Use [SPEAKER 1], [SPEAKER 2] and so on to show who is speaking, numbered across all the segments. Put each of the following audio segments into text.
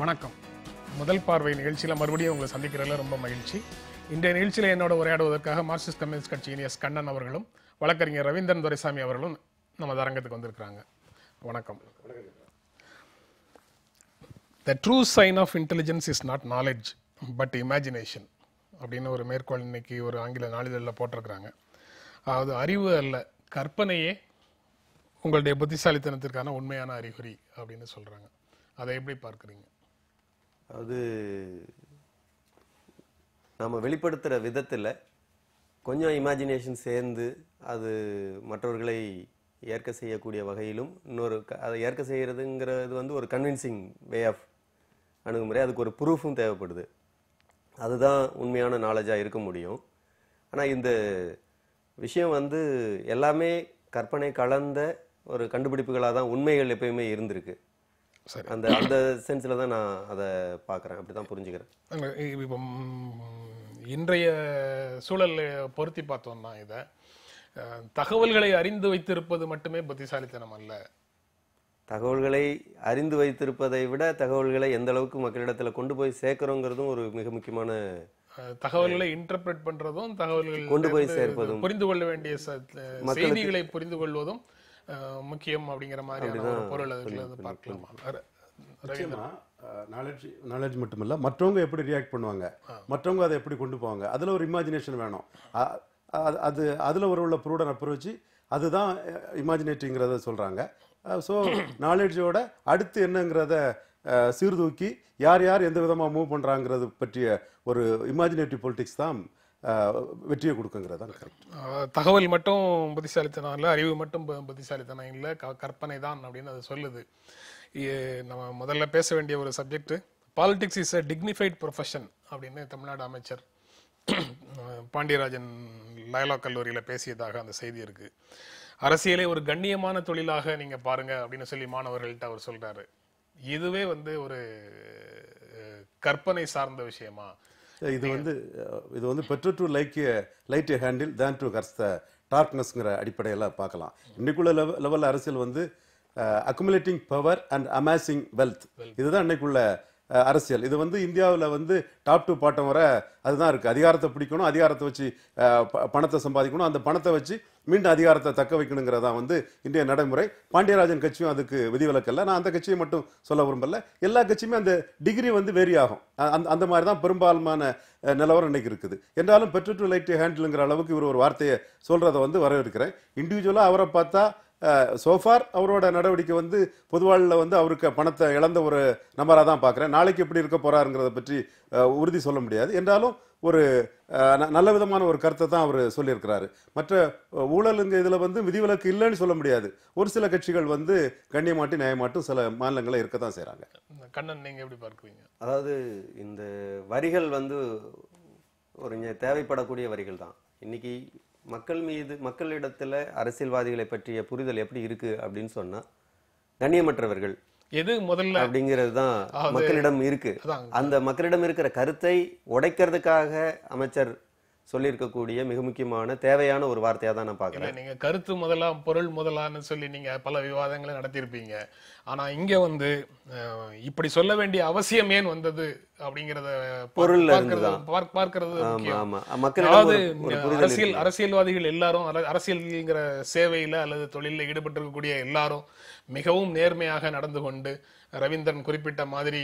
[SPEAKER 1] வணக்கம். முதல் பார்வை நிகழ்ச்சியில் மறுபடியும் உங்களை சந்திக்கிறதுல ரொம்ப மகிழ்ச்சி. இன்றைய நிகழ்ச்சியில் என்னோட உரையாடுவதற்காக மார்க்சிஸ்ட் கம்யூனிஸ்ட் கட்சியின் எஸ் கண்ணன் அவர்களும் வழக்கறிஞர் ரவீந்திரன் துரைசாமி அவர்களும் நம்ம அரங்கத்துக்கு வந்திருக்கிறாங்க. வணக்கம். The true sign of intelligence is not knowledge but imagination அப்படின்னு ஒரு மேற்கோள் இன்னைக்கு ஒரு ஆங்கில நாளிதழில் போட்டிருக்கிறாங்க. அதாவது அறிவு அல்ல, கற்பனையே உங்களுடைய புத்திசாலித்தனத்திற்கான உண்மையான அறிகுறி அப்படின்னு சொல்றாங்க. அதை எப்படி பார்க்குறீங்க?
[SPEAKER 2] அது நம்ம வெளிப்படுத்துகிற விதத்தில் கொஞ்சம் இமேஜினேஷன் சேர்ந்து அது மற்றவர்களை ஏற்க செய்யக்கூடிய வகையிலும் இன்னொரு அதை ஏற்க செய்கிறதுங்கிறது வந்து ஒரு கன்வின்சிங் வே ஆஃப் அணுகுமுறை. அதுக்கு ஒரு ப்ரூஃபும் தேவைப்படுது. அதுதான் உண்மையான நாலேஜாக இருக்க முடியும். ஆனால் இந்த விஷயம் வந்து எல்லாமே கற்பனை கலந்த ஒரு கண்டுபிடிப்புகளாக தான் உண்மைகள் எப்பயுமே இருந்திருக்கு.
[SPEAKER 1] சரி,
[SPEAKER 2] அந்த அந்த சென்ஸில் தான் நான் அதை பார்க்குறேன், அப்படி தான் புரிஞ்சுக்கிறேன்.
[SPEAKER 1] இப்போ இன்றைய சூழலை பொருத்தி பார்த்தோம்னா இதை தகவல்களை அறிந்து வைத்திருப்பது மட்டுமே புத்திசாலித்தனம் அல்ல.
[SPEAKER 2] தகவல்களை அறிந்து வைத்திருப்பதை விட தகவல்களை எந்த அளவுக்கு மக்களிடத்தில் கொண்டு போய் சேர்க்கிறோங்கிறதும் ஒரு மிக முக்கியமான,
[SPEAKER 1] தகவல்களை இன்டர்பிரட் பண்றதும், தகவல்கள்
[SPEAKER 2] கொண்டு போய் சேர்ப்பதும்,
[SPEAKER 1] புரிந்து கொள்ள வேண்டிய செய்திகளை புரிந்து கொள்வதும் முக்கியம் அப்படிங்கிற மாதிரியான ஒரு பொருள் அதுல பார்க்கலாமா?
[SPEAKER 3] நாலேஜ் மட்டுமில்ல, மற்றவங்க எப்படி ரியாக்ட் பண்ணுவாங்க, மற்றவங்க அதை எப்படி கொண்டு போவாங்க, அதுல ஒரு இமேஜினேஷன் வேணும். அது அதுல உள்ள ப்ரூடன் அப்ரோச், அதுதான் இமேஜினேட்டிங்கிறத சொல்றாங்க. ஸோ நாலேஜோட அடுத்து என்னங்கிறத சீர்தூக்கி யார் யார் எந்த விதமாக மூவ் பண்ணுறாங்கிறது பற்றிய ஒரு இமேஜினேட்டிவ் பொலிட்டிக்ஸ் தான் வெற்றியை கொடுக்குங்கிறது தான் கரெக்ட்.
[SPEAKER 1] தகவல் மட்டும் புத்திசாலித்தனம் இல்லை, அறிவு மட்டும் புத்திசாலித்தனம் இல்லை, கற்பனை தான் அப்படின்னு அது சொல்லுது. நம்ம முதல்ல பேச வேண்டிய ஒரு subject, politics is a dignified profession அப்படின்னு தமிழ்நாடு அமைச்சர் பாண்டியராஜன் லயோலா கல்லூரியில் பேசியதாக அந்த செய்தி இருக்கு. அரசியலே ஒரு கண்ணியமான தொழிலாக நீங்க பாருங்க அப்படின்னு சொல்லி மாணவர்கள்ட்ட அவர் சொல்றாரு. இதுவே வந்து ஒரு கற்பனை சார்ந்த விஷயமா?
[SPEAKER 3] இது வந்து better to light a candle than to curse the டார்க்னஸ்ங்கிற அடிப்படையில் பார்க்கலாம். இன்னைக்குள்ள லெவலில் அரசியல் வந்து accumulating power and amassing wealth, இதுதான் இன்னைக்குள்ள அரசியல். இது வந்து இந்தியாவில் வந்து டாப் டு பாட்டம் வர அதுதான் இருக்கு. அதிகாரத்தை பிடிக்கணும், அதிகாரத்தை வச்சு பணத்தை சம்பாதிக்கணும், அந்த பணத்தை வச்சு மீண்டும் அதிகாரத்தை தக்க வைக்கணுங்கிறதா வந்து இந்திய நடைமுறை. பாண்டியராஜன் கட்சியும் அதுக்கு விதிவிலக்கல்ல. நான் அந்த கட்சியை மட்டும் சொல்ல விரும்பல, எல்லா கட்சியுமே அந்த டிகிரி வந்து வேரி ஆகும். அந்த மாதிரி தான் பெரும்பான்மையான நிலவரம் இன்னைக்கு இருக்குது. என்றாலும் பெட்டர் டு லைட் ஹேண்டிலுங்கிற அளவுக்கு இவர் ஒரு வார்த்தையை சொல்றதை வந்து வரவேற்கிறேன். இண்டிவிஜுவலாக அவரை பார்த்தா சோஃபார் அவரோட நடவடிக்கை வந்து பொதுவாழ்ல வந்து அவருக்கு பணத்தை இழந்த ஒரு நபராக தான் பார்க்குறேன். நாளைக்கு எப்படி இருக்க போறாருங்கிறத பற்றி உறுதி சொல்ல முடியாது. என்றாலும் ஒரு நல்ல விதமான ஒரு கருத்தை தான் அவர் சொல்லியிருக்கிறாரு. மற்ற ஊழலுங்க இதில் வந்து விதிவிலக்கு இல்லைன்னு சொல்ல முடியாது. ஒரு சில கட்சிகள் வந்து கண்ணியமாட்டி நியாயமாட்டும் சில மாநிலங்களை இருக்க தான் செய்கிறாங்க.
[SPEAKER 1] கண்ணன், நீங்க எப்படி பார்க்குறீங்க?
[SPEAKER 2] அதாவது இந்த வரிகள் வந்து ஒரு தேவைப்படக்கூடிய வரிகள் தான். இன்னைக்கு மக்களிடத்துல அரசியல்வாதிகளை பற்றிய புரிதல் எப்படி இருக்கு அப்படின்னு சொன்னா, கண்ணியமற்றவர்கள்
[SPEAKER 1] எது முதல்ல
[SPEAKER 2] அப்படிங்கிறது தான் மக்களிடம் இருக்கு. அந்த மக்களிடம் இருக்கிற கருத்தை உடைக்கிறதுக்காக அமைச்சர் சொல்லியிருக்கக்கூடிய மிக முக்கியமான தேவையான ஒரு வார்த்தையா தான் நான் பாக்குறேன்.
[SPEAKER 1] நீங்க கருத்து முதலா பொருள் முதலான்னு சொல்லி நீங்க பல விவாதங்களை நடத்தியிருப்பீங்க. ஆனா இங்க வந்து இப்படி சொல்ல வேண்டிய அவசியம் ஏன் வந்தது அப்படிங்கறத
[SPEAKER 2] பொருள்
[SPEAKER 1] பார்க்கிறது முக்கியம். அரசியல்வாதிகள் எல்லாரும் அரசியல்ங்கிற சேவையில அல்லது தொழில ஈடுபட்டிருக்கக்கூடிய எல்லாரும் மிகவும் நேர்மையாக நடந்து கொண்டு ரவீந்திரன் குறிப்பிட்ட மாதிரி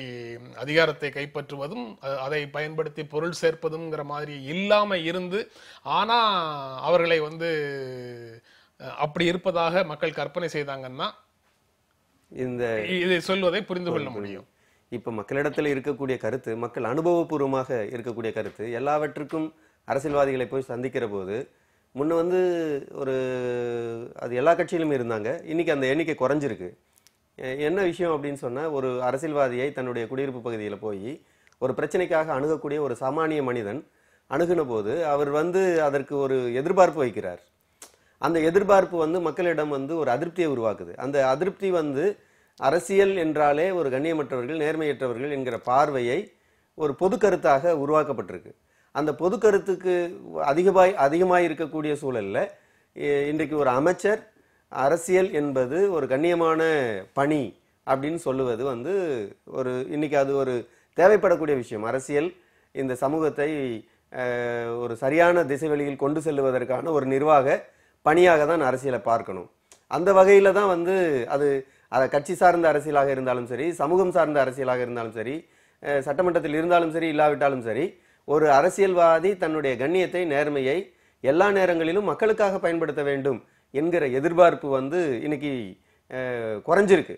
[SPEAKER 1] அதிகாரத்தை கைப்பற்றுவதும் அதை பயன்படுத்தி பொருள் சேர்ப்பதுங்கிற மாதிரி இல்லாம இருந்து, ஆனா அவர்களை வந்து அப்படி இருப்பதாக மக்கள் கற்பனை செய்தாங்கன்னா இந்த இதை சொல்வதை புரிந்து கொள்ள முடியும்.
[SPEAKER 2] இப்ப மக்களிடத்தில் இருக்கக்கூடிய கருத்து, மக்கள் அனுபவபூர்வமாக இருக்கக்கூடிய கருத்து, எல்லாவற்றுக்கும் அரசியல்வாதிகளை போய் சந்திக்கிற போது முன்ன வந்து ஒரு அது எல்லா கட்சியிலுமே இருந்தாங்க. இன்னைக்கு அந்த எண்ணிக்கை குறைஞ்சிருக்கு. என்ன விஷயம் அப்படின்னு சொன்னா, ஒரு அரசியல்வாதியை தன்னுடைய குடியிருப்பு பகுதியில் போய் ஒரு பிரச்சனைக்காக அணுகக்கூடிய ஒரு சாமானிய மனிதன் அணுகுன போது அவர் வந்து அதற்கு ஒரு எதிர்பார்ப்பு வைக்கிறார். அந்த எதிர்பார்ப்பு வந்து மக்களிடம் வந்து ஒரு அதிருப்தியை உருவாக்குது. அந்த அதிருப்தி வந்து அரசியல் என்றாலே ஒரு கண்ணியமற்றவர்கள், நேர்மையற்றவர்கள் என்கிற பார்வையை ஒரு பொது கருத்தாக உருவாக்கப்பட்டிருக்கு. அந்த பொது கருத்துக்கு அதிகமாய் இருக்கக்கூடிய சூழல்ல இன்றைக்கு ஒரு அமைச்சர் அரசியல் என்பது ஒரு கண்ணியமான பணி அப்படின்னு சொல்லுவது வந்து இன்னைக்கு அது ஒரு தேவைப்படக்கூடிய விஷயம். அரசியல் இந்த சமூகத்தை ஒரு சரியான திசைவழியில் கொண்டு செல்லுவதற்கான ஒரு நிர்வாக பணியாக தான் அரசியலை பார்க்கணும். அந்த வகையில தான் வந்து அது கட்சி சார்ந்த அரசியலாக இருந்தாலும் சரி, சமூகம் சார்ந்த அரசியலாக இருந்தாலும் சரி, சட்டமன்றத்தில் இருந்தாலும் சரி இல்லாவிட்டாலும் சரி, ஒரு அரசியல்வாதி தன்னுடைய கண்ணியத்தை, நேர்மையை எல்லா நேரங்களிலும் மக்களுக்காக பயன்படுத்த வேண்டும் என்கிற எதிர்பார்ப்பு வந்து இன்னைக்கு குறைஞ்சிருக்கு.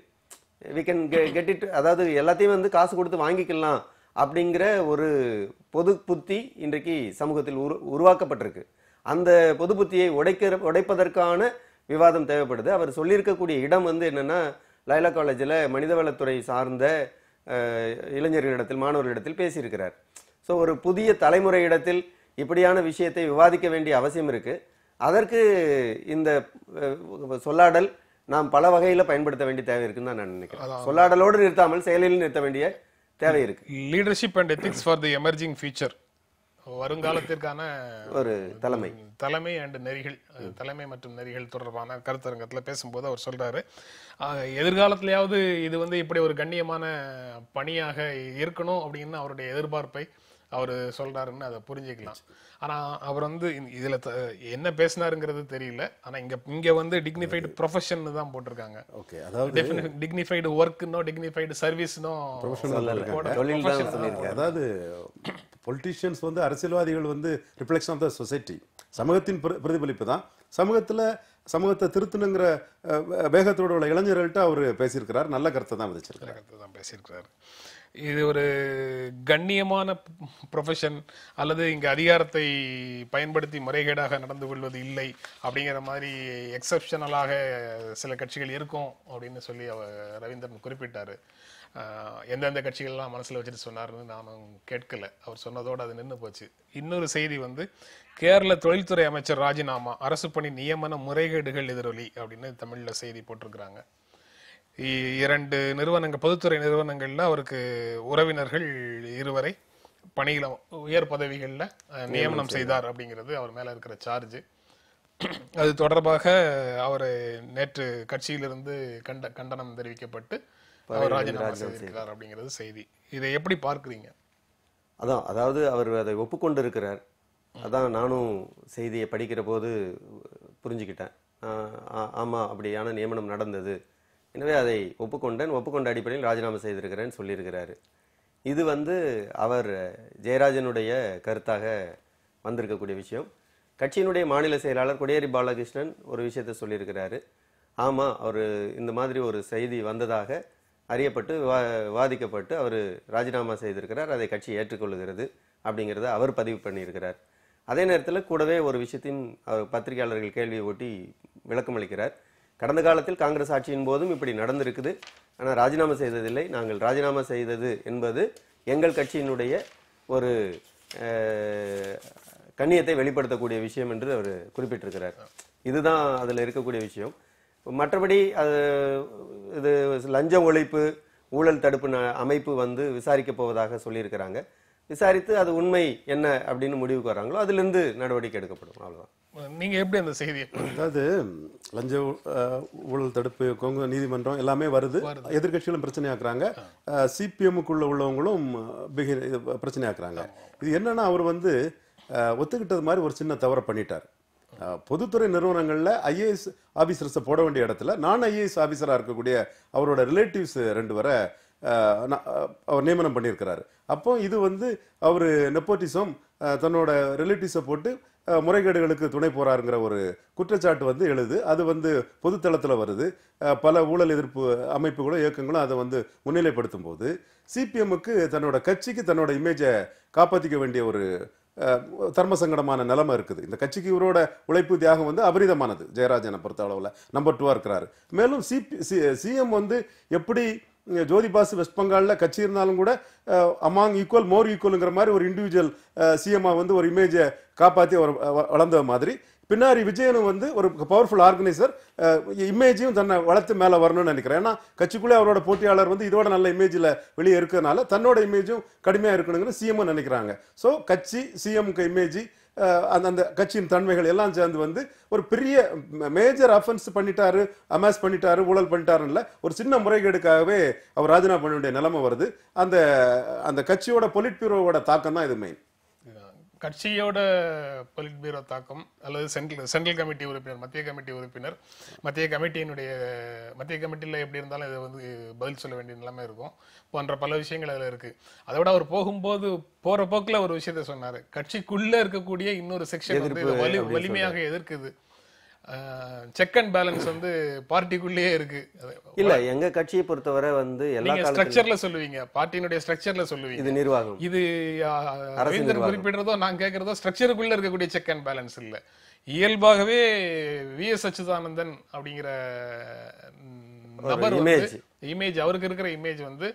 [SPEAKER 2] வி கேன் கெட் இட், அதாவது எல்லாத்தையும் வந்து காசு கொடுத்து வாங்கிக்கலாம் அப்படிங்கிற ஒரு பொது புத்தி இன்றைக்கு சமூகத்தில் உருவாக்கப்பட்டிருக்கு. அந்த பொது புத்தியை உடைப்பதற்கான விவாதம் தேவைப்படுது. அவர் சொல்லியிருக்கக்கூடிய இடம் வந்து என்னன்னா, லைலா காலேஜில் மனிதவளத்துறை சார்ந்த இளைஞர்களிடத்தில், மாணவர்களிடத்தில் பேசியிருக்கிறார். ஸோ ஒரு புதிய தலைமுறையிடத்தில் இப்படியான விஷயத்தை விவாதிக்க வேண்டிய அவசியம் இருக்கு. அதற்கு இந்த சொல்லாடல் நாம் பல வகையில் பயன்படுத்த வேண்டிய தேவை இருக்குன்னு தான் நான் நினைக்கிறேன். சொல்லாடலோடு நிறுத்தாமல் செயலில் நிறுத்த வேண்டிய தேவை இருக்கு.
[SPEAKER 1] Leadership and ethics for the emerging future, வருங்காலத்திற்கான ஒரு தலைமை அண்ட் நெறிகள், தலைமை மற்றும் நெறிகள் தொடர்பான கருத்தரங்கத்தில் பேசும்போது அவர் சொல்றாரு, எதிர்காலத்திலேயாவது இது வந்து இப்படி ஒரு கண்ணியமான பணியாக இருக்கணும் அப்படின்னு அவருடைய எதிர்பார்ப்பை அவர் சொல்றாருன்னு அதை புரிஞ்சுக்கலாம். ஆனா அவர் வந்து இதுல என்ன பேசினாருங்கிறது தெரியல. ஆனா இங்க வந்து டிக்னிஃபைடு ப்ரொஃபஷன் தான் போட்டிருக்காங்க.
[SPEAKER 3] ஓகே, அதாவது
[SPEAKER 1] டிக்னிஃபைடு ஒர்க்னோ டிக்னிஃபைடு சர்வீஸ்னோ
[SPEAKER 3] அதாவது பொலிட்டீஷியன்ஸ் வந்து அரசியல்வாதிகள் வந்து ரிஃப்ளெக்ஷன் ஆஃப் த சொசைட்டி, சமூகத்தின் பிரதிபலிப்பு தான். சமூகத்தை திருத்தணுங்கிற வேகத்தோட உள்ள இளைஞர்கள்ட்ட அவர் பேசியிருக்கிறார். நல்ல கருத்தை தான்
[SPEAKER 1] பேசியிருக்கிறார். இது ஒரு கண்ணியமான ப்ரொஃபஷன் அல்லது இங்கே அதிகாரத்தை பயன்படுத்தி முறைகேடாக நடந்து கொள்வது இல்லை அப்படிங்கிற மாதிரி எக்ஸப்ஷனலாக சில கட்சிகள் இருக்கும் அப்படின்னு சொல்லி ரவீந்திரன் குறிப்பிட்டார். எந்தெந்த கட்சிகள்லாம் மனசில் வச்சுட்டு சொன்னார்னு நானும் கேட்கல. அவர் சொன்னதோடு அது நின்று போச்சு. இன்னொரு செய்தி வந்து, கேரள தொழில்துறை அமைச்சர் ராஜினாமா, அரசு பணி நியமன முறைகேடுகள் எதிரொலி அப்படின்னு தமிழில் செய்தி போட்டிருக்கிறாங்க. 2 நிறுவனங்கள், பொதுத்துறை நிறுவனங்கள்ல அவருக்கு உறவினர்கள் 2 வரை பணியில உயர் பதவிகளில் நியமனம் செய்தார் அப்படிங்கிறது அவர் மேல இருக்கிற சார்ஜ். அது தொடர்பாக அவர் நேற்று கட்சியிலிருந்து கண்டனம் தெரிவிக்கப்பட்டு அவர் ராஜினாமா செய்திருக்கிறார் அப்படிங்கிறது செய்தி. இதை எப்படி பார்க்குறீங்க?
[SPEAKER 2] அதாவது அவர் அதை ஒப்புக்கொண்டு இருக்கிறார். அதான் நானும் செய்தியை படிக்கிற போது புரிஞ்சுக்கிட்டேன். ஆமா, அப்படியான நியமனம் நடந்தது, எனவே அதை ஒப்புக்கொண்ட அடிப்படையில் ராஜினாமா செய்திருக்கிறேன்னு சொல்லியிருக்கிறாரு. இது வந்து அவர் ஜெயராஜனுடைய கருத்தாக வந்திருக்கக்கூடிய விஷயம். கட்சியினுடைய மாநில செயலாளர் கொடியேறி பாலகிருஷ்ணன் ஒரு விஷயத்தை சொல்லியிருக்கிறாரு. ஆமாம், அவர் இந்த மாதிரி ஒரு செய்தி வந்ததாக அறியப்பட்டு வாதிக்கப்பட்டு அவர் ராஜினாமா செய்திருக்கிறார், அதை கட்சி ஏற்றுக்கொள்ளுகிறது அப்படிங்கிறத அவர் பதிவு பண்ணியிருக்கிறார். அதே நேரத்தில் கூடவே ஒரு விஷயத்தையும் அவர் பத்திரிகையாளர்கள் கேள்வியை ஒட்டி விளக்கம் அளிக்கிறார். கடந்த காலத்தில் காங்கிரஸ் ஆட்சியின் போதும் இப்படி நடந்திருக்குது, ஆனால் ராஜினாமா செய்ததில்லை. நாங்கள் ராஜினாமா செய்தது என்பது எங்கள் கட்சியினுடைய ஒரு கண்ணியத்தை வெளிப்படுத்தக்கூடிய விஷயம் என்று அவர் குறிப்பிட்டிருக்கிறார். இதுதான் அதில் இருக்கக்கூடிய விஷயம். மற்றபடி இது லஞ்ச ஒழிப்பு ஊழல் தடுப்பு அமைப்பு வந்து விசாரிக்க போவதாக சொல்லியிருக்கிறாங்க. விசாரித்து அது உண்மை என்ன அப்படின்னு முடிவுக்கு வராங்களோ அதிலிருந்து நடவடிக்கை எடுக்கப்படும். அவ்வளவுதான்.
[SPEAKER 1] நீங்க எப்படி அந்த செய்தியை,
[SPEAKER 3] அதாவது லஞ்ச ஊழல் தடுப்பு கொங்கு நீதிமன்றம் எல்லாமே வருது, எதிர்கட்சிகளும் பிரச்சனையாக்குறாங்க, சிபிஎம்முக்குள்ள உள்ளவங்களும் பிரச்சனையாக்குறாங்க. இது என்னன்னா, அவர் வந்து ஒத்துக்கிட்டது மாதிரி ஒரு சின்ன தவறை பண்ணிட்டார். பொதுத்துறை நிறுவனங்கள்ல ஐஏஎஸ் ஆபீசர்ஸை போட வேண்டிய இடத்துல நான் ஐஏஎஸ் ஆபீசரா இருக்கக்கூடிய அவரோட ரிலேட்டிவ்ஸ் 2 வரை அவர் நியமனம் பண்ணியிருக்கிறாரு. அப்போ இது வந்து அவர் நெப்போட்டிசம், தன்னோட ரிலேட்டிவ்ஸை போட்டு முறைகேடுகளுக்கு துணை போறாருங்கிற ஒரு குற்றச்சாட்டு வந்து எழுது. அது வந்து பொதுத்தளத்தில் வருது. பல ஊழல் எதிர்ப்பு அமைப்புகளும் இயக்கங்களும் அதை வந்து முன்னிலைப்படுத்தும் போது சிபிஎம்முக்கு தன்னோட கட்சிக்கு தன்னோட இமேஜை காப்பாற்றிக்க வேண்டிய ஒரு தர்ம சங்கடமான நிலைமை இருக்குது. இந்த கட்சிக்கு இவரோட உழைப்பு தியாகம் வந்து அபரிதமானது. ஜெயராஜனை பொறுத்த அளவில் நம்பர் 2 இருக்கிறாரு. மேலும் சிஎம் வந்து எப்படி ஜோதி பாசு வெஸ்ட் பெங்காலில் கட்சி இருந்தாலும் கூட அமாங் ஈக்குவல் மோர் ஈக்குவலுங்கிற மாதிரி ஒரு இண்டிவிஜுவல் சிஎம்மா வந்து ஒரு இமேஜை காப்பாற்றி அவர் வளர்ந்த மாதிரி, பின்னாடி விஜயனும் வந்து ஒரு பவர்ஃபுல் ஆர்கனைசர் இமேஜையும் தன்னை வளர்த்து மேலே வரணும்னு நினைக்கிறேன். ஏன்னா கட்சிக்குள்ளே அவரோட போட்டியாளர் வந்து இதோட நல்ல இமேஜில் வெளியே இருக்கிறதுனால தன்னோட இமேஜும் கடுமையாக இருக்கணுங்கிறது சிஎம்மும் நினைக்கிறாங்க. ஸோ கட்சி சிஎம்க்கு இமேஜ் அந்த அந்த கட்சியின் தன்மைகள் எல்லாம் சேர்ந்து வந்து ஒரு பெரிய மேஜர் அஃபென்ஸ் பண்ணிட்டாரு, அமாஸ் பண்ணிட்டாரு, ஊழல் பண்ணிட்டாருன்னு ஒரு சின்ன முறைகேடுக்காகவே அவர் ராஜினாமா பண்ண வேண்டிய நிலைமை வருது. அந்த அந்த கட்சியோட பொலிட் பியூரோவோட தாக்கம் தான் இது மெயின்.
[SPEAKER 1] கட்சியோட பொலிட் பியூரோ தாக்கம் அல்லது சென்ட்ரல் கமிட்டி உறுப்பினர், மத்திய கமிட்டி உறுப்பினர், மத்திய கமிட்டியில் எப்படி இருந்தாலும் இதை வந்து பதில் சொல்ல வேண்டிய நிலைமை இருக்கும் போன்ற பல விஷயங்கள் அதில் இருக்கு. அதை விட அவர் போகும்போது போற போக்கில் ஒரு விஷயத்த சொன்னாரு, கட்சிக்குள்ள இருக்கக்கூடிய இன்னொரு செக்ஷன் வந்து வலிமையாக எதிர்க்குது. செக் அண்ட் பேலன்ஸ் வந்து பார்ட்டிக்குள்ளேயே இருக்கு.
[SPEAKER 2] இல்ல எங்க கட்சியை பொறுத்தவரை வந்து எல்லா
[SPEAKER 1] ஸ்ட்ரக்சர்ல சொல்லுவீங்க, பார்ட்டியினுடைய ஸ்ட்ரக்சர்ல சொல்லுவீங்க,
[SPEAKER 2] இது நிர்வாகம்,
[SPEAKER 1] இது ரவீந்திரன் குறிப்பிடுறதோ நான் கேட்கறதோ ஸ்ட்ரக்சருக்குள்ள இருக்கக்கூடிய செக் அண்ட் பேலன்ஸ் இல்ல. இயல்பாகவே வி.எஸ். அச்சுதானந்தன் அப்படிங்கிற நபர் இமேஜ், அவருக்கு இருக்கிற இமேஜ் வந்து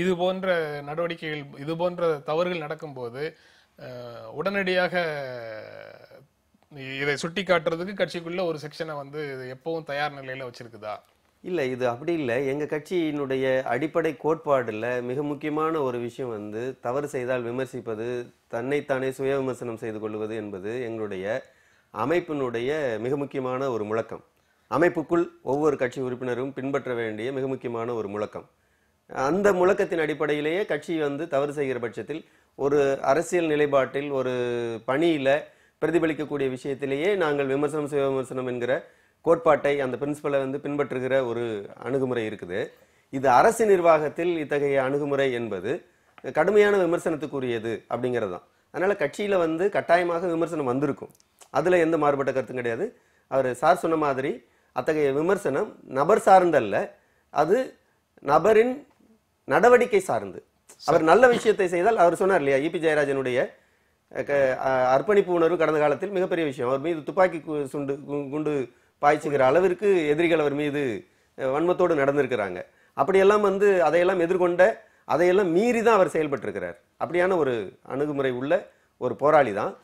[SPEAKER 1] இது போன்ற நடவடிக்கைகள், இது போன்ற தவறுகள் நடக்கும்போது உடனடியாக இதை சுட்டி காட்டுறதுக்கு கட்சிக்குள்ள ஒரு செக்ஷனை வந்து எப்பவும் தயார் நிலையில வச்சிருக்குதா?
[SPEAKER 2] இல்ல இது அப்படி இல்லை. எங்க கட்சியினுடைய அடிப்படை கோட்பாடுல மிக முக்கியமான ஒரு விஷயம் வந்து தவறு செய்தால் விமர்சிப்பது, தன்னைத்தானே சுய விமர்சனம் செய்து கொள்வது என்பது எங்களுடைய அமைப்பினுடைய மிக முக்கியமான ஒரு முழக்கம். அமைப்புக்குள் ஒவ்வொரு கட்சி உறுப்பினரும் பின்பற்ற வேண்டிய மிக முக்கியமான ஒரு முழக்கம். அந்த முழக்கத்தின் அடிப்படையிலேயே கட்சி வந்து தவறு செய்கிற பட்சத்தில் ஒரு அரசியல் நிலைப்பாட்டில், ஒரு பணியில பிரதிபலிக்கக்கூடிய விஷயத்திலேயே நாங்கள் விமர்சனம் சுய விமர்சனம் என்கிற கோட்பாட்டை, அந்த பிரின்சிபலை வந்து பின்பற்றுகிற ஒரு அணுகுமுறை இருக்குது. இது அரசு நிர்வாகத்தில் இத்தகைய அணுகுமுறை என்பது கடுமையான விமர்சனத்துக்குரியது அப்படிங்கிறது தான். அதனால கட்சியில வந்து கட்டாயமாக விமர்சனம் வந்திருக்கும், அதுல எந்த மாறுபட்ட கருத்தும் கிடையாது. அவர் சார் சொன்ன மாதிரி அத்தகைய விமர்சனம் நபர் சார்ந்தல்ல, அது நபரின் நடவடிக்கை சார்ந்து. அவர் நல்ல விஷயத்தை செய்தால், அவர் சொன்னார் இல்லையா, இபி ஜெயராஜனுடைய அர்ப்பணிப்பு உணர்வு கடந்த காலத்தில் மிகப்பெரிய விஷயம். அவர் மீது துப்பாக்கி குண்டு பாய்ச்சுகிற அளவிற்கு எதிரிகள் அவர் மீது வன்மத்தோடு நடந்திருக்கிறாங்க. அப்படியெல்லாம் வந்து அதையெல்லாம் எதிர்கொண்ட, அதையெல்லாம் மீறி தான் அவர் செயல்பட்டிருக்கிறார். அப்படியான ஒரு அணுகுமுறை உள்ள ஒரு போராளி தான்.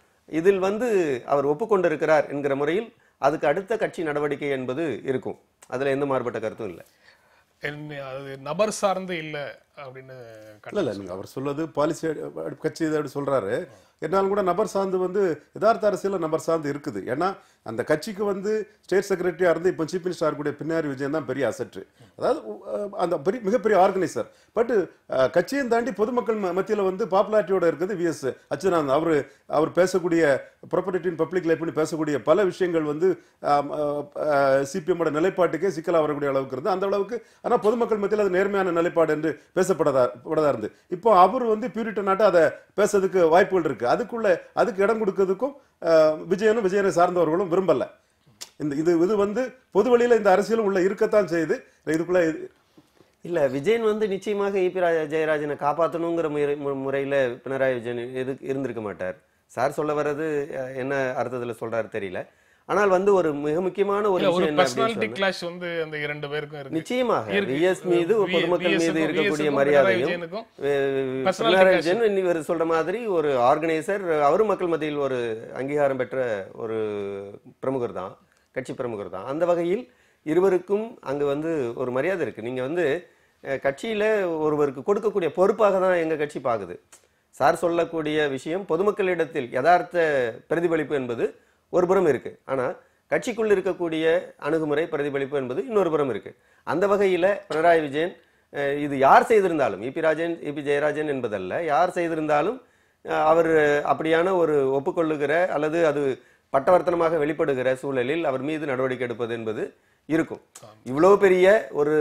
[SPEAKER 2] இதில் வந்து அவர் ஒப்புக்கொண்டிருக்கிறார் என்கிற முறையில் அதுக்கு அடுத்த கட்சி நடவடிக்கை என்பது இருக்கும். அதுல எந்த மாறுபட்ட கருத்தும் இல்லை.
[SPEAKER 1] அது நபர் சார்ந்து இல்ல அப்படின்னு
[SPEAKER 3] இல்ல நீங்க அவர் சொல்வது பாலிசி கட்சி அப்படி சொல்றாரு. என்னாலும் கூட நபர் சார்ந்து வந்து யதார்த்த அரசியல் நபர் சார்ந்து இருக்குது. ஏன்னா அந்த கட்சிக்கு வந்து ஸ்டேட் செக்ரட்டரியா இருந்து இப்போ சீஃப் மினிஸ்டர் கூடிய பின்னாரி விஜயன் தான் பெரிய அசெட். அதாவது அந்த மிகப்பெரிய ஆர்கனைசர். பட் கட்சியும் தாண்டி பொதுமக்கள் மத்தியில் வந்து பாப்புலாரிட்டியோட இருக்குது வி.எஸ். அச்சுதானந்தன். அவர் பேசக்கூடிய ப்ராப்பர்ட்டி இன் பப்ளிக் லைஃப்னு பேசக்கூடிய பல விஷயங்கள் வந்து சிபிஎம்மோட நிலைப்பாட்டுக்கே சிக்கலாக வரக்கூடிய அளவுக்கு இருந்து, அந்த அளவுக்கு ஆனால் பொதுமக்கள் மத்தியில் அது நேர்மையான நிலைப்பாடு என்று பேசப்படதா இருந்து, இப்போ அவர் வந்து பியூரிட்டனாட்ட அதை பேசுறதுக்கு வாய்ப்புகள் இருக்கு. அதுக்கு இடம் கொடுக்கிறதுக்கும் விஜயனை சார்ந்தவர்களும் விரும்பல. இது வந்து பொது வழியில இந்த அரசியலும் உள்ள இருக்கத்தான் செய்யுது. இதுக்குள்ள
[SPEAKER 2] இல்ல விஜயன் வந்து நிச்சயமாக இபி ஜெயராஜனை காப்பாற்றணுங்கிற முறையில பினராயி விஜயன் இருந்திருக்க மாட்டார். சார் சொல்ல வர்றது என்ன அர்த்தத்துல சொல்றாரு தெரியல. ஆனால் வந்து ஒரு மிக முக்கியமான ஒரு விஷயம்
[SPEAKER 1] பர்சனாலிட்டி கிளாஷ் வந்து அந்த இரண்டு பேருக்கும் இருக்கு.
[SPEAKER 2] நிச்சயமாக விஎஸ் மீது பொதுமக்கள் மீது இருக்கக்கூடிய மரியாதையும், பினராயி விஜயன் இவர் சொல்ற மாதிரி ஒரு ஆர்கனைசர், அவரும் மக்கள் மத்தியில் ஒரு அங்கீகாரம் பெற்ற ஒரு பிரமுகர் தான், கட்சி பிரமுகர் தான். அந்த வகையில் இருவருக்கும் அங்கு வந்து ஒரு மரியாதை இருக்கு. நீங்க வந்து கட்சியில ஒருவருக்கு கொடுக்கக்கூடிய பொறுப்பாக தான் எங்க கட்சி பாக்குது. சார் சொல்லக்கூடிய விஷயம் பொதுமக்களிடத்தில் யதார்த்த பிரதிபலிப்பு என்பது ஒரு புறம் இருக்கு. ஆனா கட்சிக்குள் இருக்கக்கூடிய அணுகுமுறை பிரதிபலிப்பு என்பது இன்னொரு புறம் இருக்கு. அந்த வகையில பினராயி விஜயன் இது யார் செய்திருந்தாலும், இபி ஜெயராஜன் என்பதல்ல, யார் செய்திருந்தாலும் அவர் அப்படியான ஒரு ஒப்புக்கொள்ளுகிற அல்லது அது பட்டவர்த்தனமாக வெளிப்படுகிற சூழலில் அவர் மீது நடவடிக்கை எடுப்பது என்பது இருக்கும். இவ்வளவு பெரிய ஒரு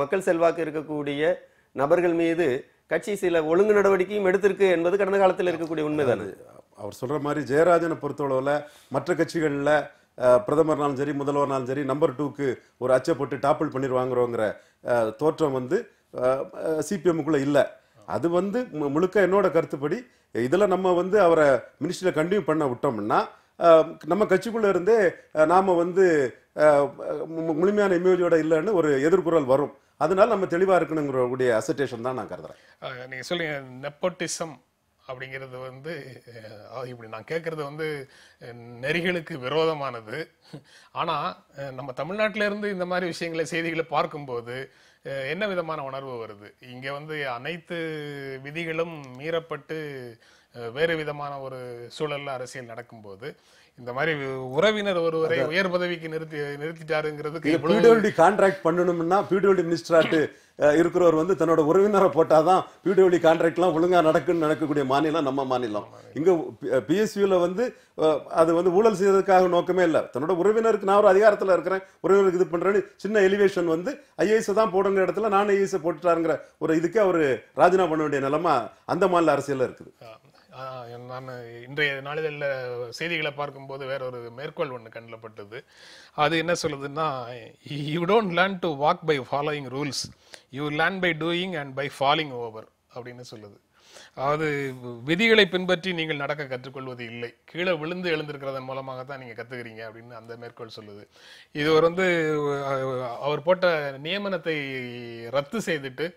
[SPEAKER 2] மக்கள் செல்வாக்கு இருக்கக்கூடிய நபர்கள் மீது கட்சி சில ஒழுங்கு நடவடிக்கையும் எடுத்திருக்கு என்பது கடந்த காலத்தில் இருக்கக்கூடிய உண்மைதானே.
[SPEAKER 3] அவர் சொல்ற மாதிரி ஜெயராஜனை பொறுத்தளவுல மற்ற கட்சிகளில் பிரதமர்னாலும் சரி முதல்வர்னாலும் சரி நம்பர் 2க்கு ஒரு அச்சை போட்டு டாப்பிள் பண்ணிடுவாங்கிறோங்கிற தோற்றம் வந்து சிபிஎம்முக்குள்ள இல்லை. அது வந்து முழுக்க என்னோட கருத்துப்படி இதில் நம்ம வந்து அவரை மினிஸ்டரை கண்டினியூ பண்ண விட்டோம்னா நம்ம கட்சிக்குள்ள இருந்தே நாம வந்து முழுமையான இமேஜோட இல்லைன்னு ஒரு எதிர்குரல் வரும். அதனால நம்ம தெளிவா இருக்கணுங்கிற அசெட்டேஷன் தான் நான் கருதுறேன்.
[SPEAKER 1] நீங்க சொல்லுங்க நெப்போட்டிசம் அப்படிங்கிறது வந்து இப்படி நான் கேட்கறது வந்து நெறிகளுக்கு விரோதமானது. ஆனா நம்ம தமிழ்நாட்டில இருந்து இந்த மாதிரி விஷயங்களை செய்திகளை பார்க்கும்போது என்ன விதமான உணர்வு வருது? இங்க வந்து அனைத்து விதிகளும் மீறப்பட்டு வேறு விதமான ஒரு சூழல்ல அரசியல் நடக்கும்போது இந்த மாதிரி உறவினர் ஒருவரை உயர் பதவிக்கு நிறுத்திட்டாருங்கிறதுக்கு
[SPEAKER 3] பிடபிள்யூடி கான்ட்ராக்ட் பண்ணணும்னா பிடபிள்யூடி மினிஸ்டராட்டு இருக்கிறவர் வந்து தன்னோட உறவினரை போட்டாதான் பிடபிள்யூடி கான்ட்ராக்ட்லாம் ஒழுங்கா நடக்கக்கூடிய மாநிலம் நம்ம மாநிலம். இங்க பிஎஸ்யூல வந்து அது வந்து ஊழல் செய்யறதுக்காக நோக்கமே இல்லை. தன்னோட உறவினருக்கு நான் ஒரு அதிகாரத்துல இருக்கிறேன், உறவினருக்கு இது பண்றேன்னு சின்ன எலிவேஷன் வந்து ஐஏஎஸ் தான் போடுற இடத்துல நான் ஐஏஎஸ் போட்டுட்டாருங்கிற ஒரு இதுக்கு அவர் ராஜினாமா பண்ண வேண்டிய நிலைமை அந்த மாநில அரசியல்ல இருக்குது.
[SPEAKER 1] நான் இன்றைய நாளிதழில் செய்திகளை பார்க்கும்போது வேற ஒரு மேற்கோள் ஒன்று கண்ணில் பட்டது. அது என்ன சொல்லுதுன்னா, you don't learn to walk by following rules, you learn by doing and by falling over அப்படின்னு சொல்லுது. அதாவது விதிகளை பின்பற்றி நீங்கள் நடக்க கற்றுக்கொள்வது இல்லை, கீழே விழுந்து எழுந்திருக்கிறதன் மூலமாக தான் நீங்க கத்துக்கிறீங்க அப்படின்னு அந்த மேற்கோள் சொல்லுது. இது வந்து அவர் போட்ட நியமனத்தை ரத்து செய்துட்டு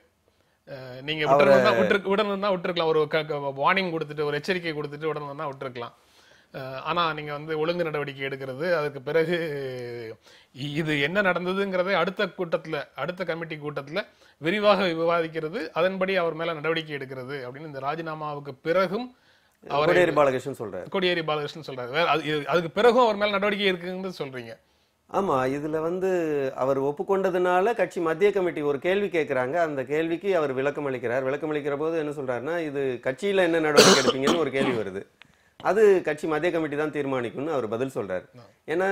[SPEAKER 1] நீங்க விடணும்னா விட்டுருக்கலாம், ஒரு வார்னிங் கொடுத்துட்டு ஒரு எச்சரிக்கை கொடுத்துட்டு விடணும்னா விட்டுருக்கலாம். ஆனா நீங்க வந்து ஒழுங்கு நடவடிக்கை எடுக்கிறது, அதுக்கு பிறகு இது என்ன நடந்ததுங்கிறதை அடுத்த கமிட்டி கூட்டத்துல விரிவாக விவாதிக்கிறது, அதன்படி அவர் மேல நடவடிக்கை எடுக்கிறது அப்படின்னு இந்த ராஜினாமாவுக்கு பிறகும்
[SPEAKER 2] கோடியேரி பாலகிருஷ்ணன்
[SPEAKER 1] சொல்றாரு. அதுக்கு பிறகும் அவர் மேல நடவடிக்கை இருக்குன்னு சொல்றீங்க.
[SPEAKER 2] ஆமா, இதுல வந்து அவர் ஒப்புக்கொண்டதுனால கட்சி மத்திய கமிட்டி ஒரு கேள்வி கேட்கிறாங்க, அந்த கேள்விக்கு அவர் விளக்கம் அளிக்கிற போது என்ன சொல்றாருன்னா, இது கட்சியில என்ன நடவடிக்கை எடுப்பீங்கன்னு ஒரு கேள்வி வருது, அது கட்சி மத்திய கமிட்டி தான் தீர்மானிக்கும்னு அவர் பதில் சொல்றாரு. ஏன்னா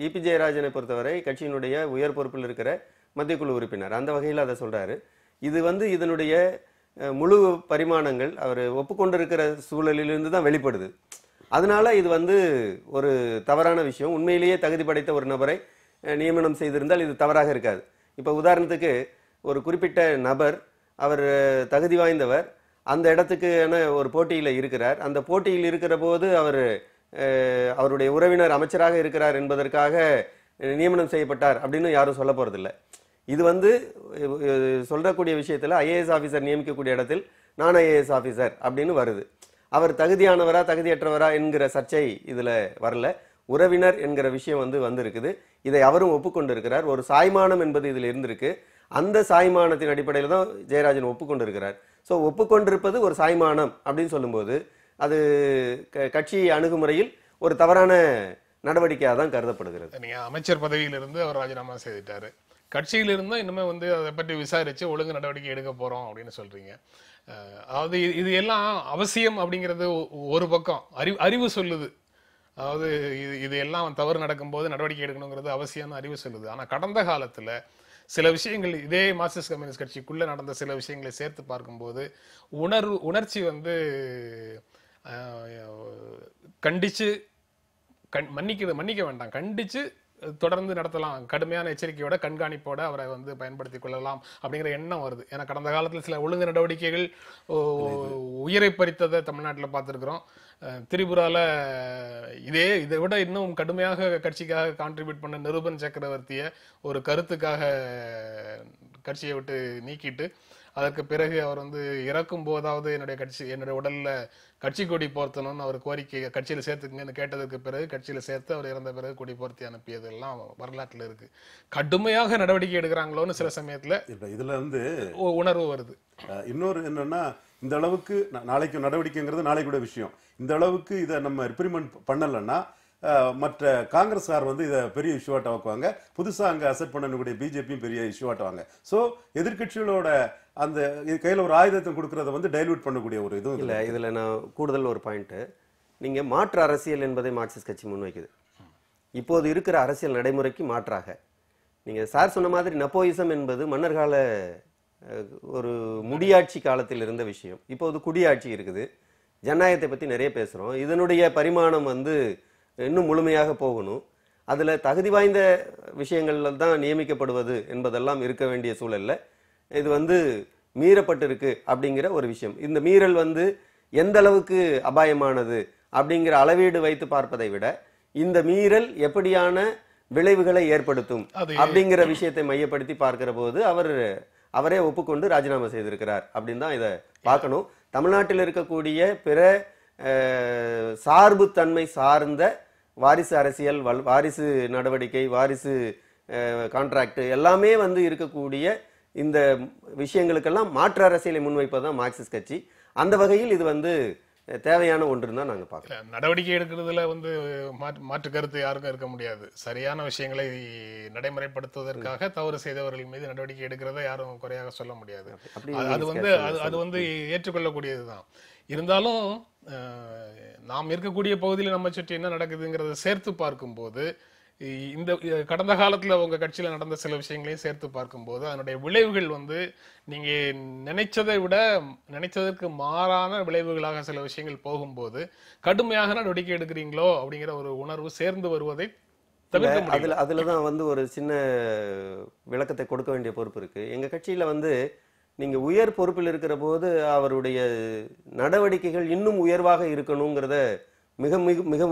[SPEAKER 2] இபி ஜெயராஜனை பொறுத்தவரை கட்சியினுடைய உயர் பொறுப்பில் இருக்கிற மத்திய குழு உறுப்பினர், அந்த வகையில் அதை சொல்றாரு. இது வந்து இதனுடைய முழு பரிமாணங்கள் அவர் ஒப்புக்கொண்டிருக்கிற சூழலிலிருந்து தான் வெளிப்படுது. அதனால இது வந்து ஒரு தவறான விஷயம். உண்மையிலேயே தகுதி படைத்த ஒரு நபரை நியமனம் செய்திருந்தால் இது தவறாக இருக்காது. இப்போ உதாரணத்துக்கு ஒரு குறிப்பிட்ட நபர், அவர் தகுதி வாய்ந்தவர், அந்த இடத்துக்கான ஒரு போட்டியில் இருக்கிறார். அந்த போட்டியில் இருக்கிற போது அவருடைய உறவினர் அமைச்சராக இருக்கிறார் என்பதற்காக நியமனம் செய்யப்பட்டார் அப்படின்னு யாரும் சொல்ல போறதில்லை. இது வந்து சொல்லக்கூடிய விஷயத்துல ஐஏஎஸ் ஆபீசர் நியமிக்கக்கூடிய இடத்தில் நான் ஐஏஎஸ் ஆபீசர் அப்படின்னு வருது. அவர் தகுதியானவரா தகுதியற்றவரா என்கிற சர்ச்சை இதுல வரல. உறவினர் என்கிற விஷயம் வந்திருக்குது. இதை அவரும் ஒப்புக்கொண்டிருக்கிறார். ஒரு சாய்மானம் என்பது இதுல இருந்திருக்கு. அந்த சாய்மானத்தின் அடிப்படையில் தான் ஜெயராஜன் ஒப்புக்கொண்டிருக்கிறார். ஸோ ஒப்புக்கொண்டிருப்பது ஒரு சாய்மானம் அப்படின்னு சொல்லும்போது அது கட்சி அணுகுமுறையில் ஒரு தவறான நடவடிக்கையாக தான் கருதப்படுகிறது.
[SPEAKER 1] நீங்க அமைச்சர் பதவியிலிருந்து அவர் ராஜினாமா செய்துட்டாரு, கட்சியிலிருந்தா இன்னுமே அதை பற்றி விசாரிச்சு ஒழுங்கு நடவடிக்கை எடுக்க போறோம் அப்படின்னு சொல்றீங்க. அதாவது இது எல்லாம் அவசியம் அப்படிங்கிறது ஒரு பக்கம் அறிவு சொல்லுது. அதாவது இது எல்லாம் தவறு நடக்கும்போது நடவடிக்கை எடுக்கணுங்கிறது அவசியம்னு அறிவு சொல்லுது. ஆனா கடந்த காலத்துல சில விஷயங்கள் இதே மார்க்சிஸ்ட் கம்யூனிஸ்ட் கட்சிக்குள்ள நடந்த சில விஷயங்களை சேர்த்து பார்க்கும்போது உணர்ச்சி கண்டிச்சு மன்னிக்க வேண்டாம், கண்டிச்சு தொடர்ந்து நடத்தலாம், கடுமையான எச்சரிக்கையோட கண்காணிப்போட அவரை பயன்படுத்திக் கொள்ளலாம் அப்படிங்கிற எண்ணம் வருது. ஏன்னா கடந்த காலத்தில் சில ஒழுங்கு நடவடிக்கைகள் உயிரை பறித்ததை தமிழ்நாட்டில் பார்த்துருக்குறோம். திரிபுரால இதை விட இன்னும் கடுமையாக கட்சிக்காக கான்ட்ரிபியூட் பண்ண நிருபன் சக்கரவர்த்திய ஒரு கருத்துக்காக கட்சியை விட்டு நீக்கிட்டு அதற்கு பிறகு அவர் இறக்கும் போதாவது என்னுடைய உடல்ல கட்சி கொடி போர்த்தணும்னு அவர் கோரிக்கை கட்சியில சேர்த்துக்குங்கன்னு கேட்டதுக்கு பிறகு கட்சியில சேர்த்து அவர் இறந்த பிறகு கொடி போர்த்தி அனுப்பியது எல்லாம் வரலாற்றுல இருக்கு. கடுமையாக நடவடிக்கை எடுக்கிறாங்களோன்னு சில சமயத்துல
[SPEAKER 3] இதுல
[SPEAKER 1] உணர்வு வருது.
[SPEAKER 3] இன்னொரு என்னன்னா, இந்த அளவுக்கு நாளைக்கு நடவடிக்கைங்கிறது நாளைக்கு விஷயம். இந்த அளவுக்கு இதை நம்ம ரிப்ரிமெண்ட் பண்ணலன்னா மற்ற காங்கிரஸ்கார் இதை பெரிய இஷ்யூவாட்ட வைக்குவாங்க. புதுசா அங்க அசெப்ட் பண்ணக்கூடிய பிஜேபியும் பெரிய இஷ்யூவாட்டுவாங்க. ஸோ எதிர்கட்சிகளோட அந்த கையில ஒரு ஆயுதத்தை கொடுக்கறத டைல்யூட் பண்ணக்கூடிய ஒரு இதுவும்
[SPEAKER 2] இல்லை. இதுல நான் கூடுதல் ஒரு பாயிண்ட், நீங்க மாற்று அரசியல் என்பதை மார்க்சிஸ்ட் கட்சி முன்வைக்குது. இப்போது இருக்கிற அரசியல் நடைமுறைக்கு மாற்றாக நீங்க சார் சொன்ன மாதிரி நப்போயிசம் என்பது மன்னர்கால ஒரு முடியாட்சி காலத்தில் இருந்த விஷயம். இப்போது குடியாட்சி இருக்குது. ஜனநாயகத்தை பத்தி நிறைய பேசுறோம். இதனுடைய பரிமாணம் இன்னும் முழுமையாக போகணும். அதுல தகுதி வாய்ந்த விஷயங்கள்ல தான் நியமிக்கப்படுவது என்பதெல்லாம் இருக்க வேண்டிய சூழல்ல இது மீறப்பட்டிருக்கு அப்படிங்கிற ஒரு விஷயம். இந்த மீறல் எந்த அளவுக்கு அபாயமானது அப்படிங்கிற அளவீடு வைத்து பார்ப்பதை விட இந்த மீறல் எப்படியான விளைவுகளை ஏற்படுத்தும் அப்படிங்கிற விஷயத்தை மையப்படுத்தி பார்க்கிற போது அவரே ஒப்புக்கொண்டு ராஜினாமா செய்திருக்கிறார் அப்படின்னு தான் இதை பார்க்கணும். தமிழ்நாட்டில் இருக்கக்கூடிய பிற சார்பு தன்மை சார்ந்த வாரிசு அரசியல், வாரிசு நடவடிக்கை, வாரிசு கான்ட்ராக்ட் எல்லாமே இருக்கக்கூடிய இந்த விஷயங்களுக்கெல்லாம் மாற்று அரசியலை முன்வைப்பதுதான் மார்க்சிஸ்ட் கட்சி. அந்த வகையில் இது வந்து தேவையான ஒன்றுன்னு தான் நாங்க பார்க்கிறோம்.
[SPEAKER 1] நடவடிக்கை எடுக்கிறதுல வந்து மாற்று கருத்து யாருக்கும் இருக்க முடியாது. சரியான விஷயங்களை நடைமுறைப்படுத்துவதற்காக தவறு செய்தவர்கள் மீது நடவடிக்கை எடுக்கிறத யாரும் குறையாக சொல்ல முடியாது. அது வந்து ஏற்றுக்கொள்ளக்கூடியதுதான். இருந்தாலும் நாம் இருக்கக்கூடிய பகுதியில் நம்ம சுற்றி என்ன நடக்குதுங்கிறத சேர்த்து பார்க்கும்போது, இந்த கடந்த காலத்துல உங்க கட்சியில நடந்த சில விஷயங்களையும் சேர்த்து பார்க்கும்போது அதனுடைய விளைவுகள் வந்து நீங்க நினைச்சதற்கு மாறான விளைவுகளாக சில விஷயங்கள் போகும்போது கடுமையாக நடவடிக்கை எடுக்கிறீங்களோ அப்படிங்கிற ஒரு உணர்வு சேர்ந்து வருவதை தவிர்க்க முடியல.
[SPEAKER 2] அதுலதான் வந்து ஒரு சின்ன விளக்கத்தை கொடுக்க வேண்டிய பொறுப்பு இருக்கு. எங்க கட்சியில வந்து நீங்க உயர் பொறுப்பில் இருக்கிற போது அவருடைய நடவடிக்கைகள் இன்னும் உயர்வாக இருக்கணுங்கிறத மிக மிக மிக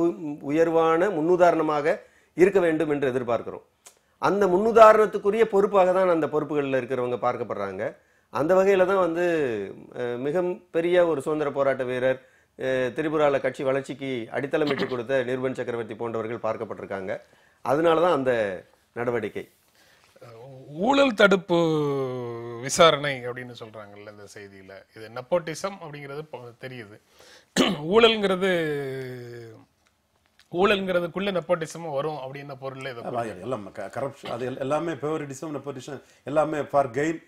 [SPEAKER 2] உயர்வான முன்னுதாரணமாக இருக்க வேண்டும் என்று எதிர்பார்க்கிறோம். அந்த முன்னுதாரணத்துக்குரிய பொறுப்பாக தான் அந்த பொறுப்புகளில் இருக்கிறவங்க பார்க்கப்படுறாங்க. அந்த வகையில தான் வந்து மிக பெரிய ஒரு சுதந்திர போராட்ட வீரர், திரிபுரால கட்சி வளர்ச்சிக்கு அடித்தளமிட்டு கொடுத்த நிர்பன் சக்கரவர்த்தி போன்றவர்கள் பார்க்கப்பட்டிருக்காங்க. அதனாலதான் அந்த நடவடிக்கை.
[SPEAKER 1] ஊழல் தடுப்பு விசாரணை அப்படின்னு சொல்றாங்கல்ல இந்த செய்தியில, இது நெப்போட்டிசம் அப்படிங்கிறது தெரியுது. ஊழல்ங்கிறதுக்குள்ள நெப்போட்டிசமும் வரும் அப்படின்ற பொருள்ல
[SPEAKER 3] எல்லாம் கரப்ஷன், அது எல்லாமே ஃபேவரிட்டிசம், நெப்போட்டிசம் எல்லாமே ஃபார் கெயின்,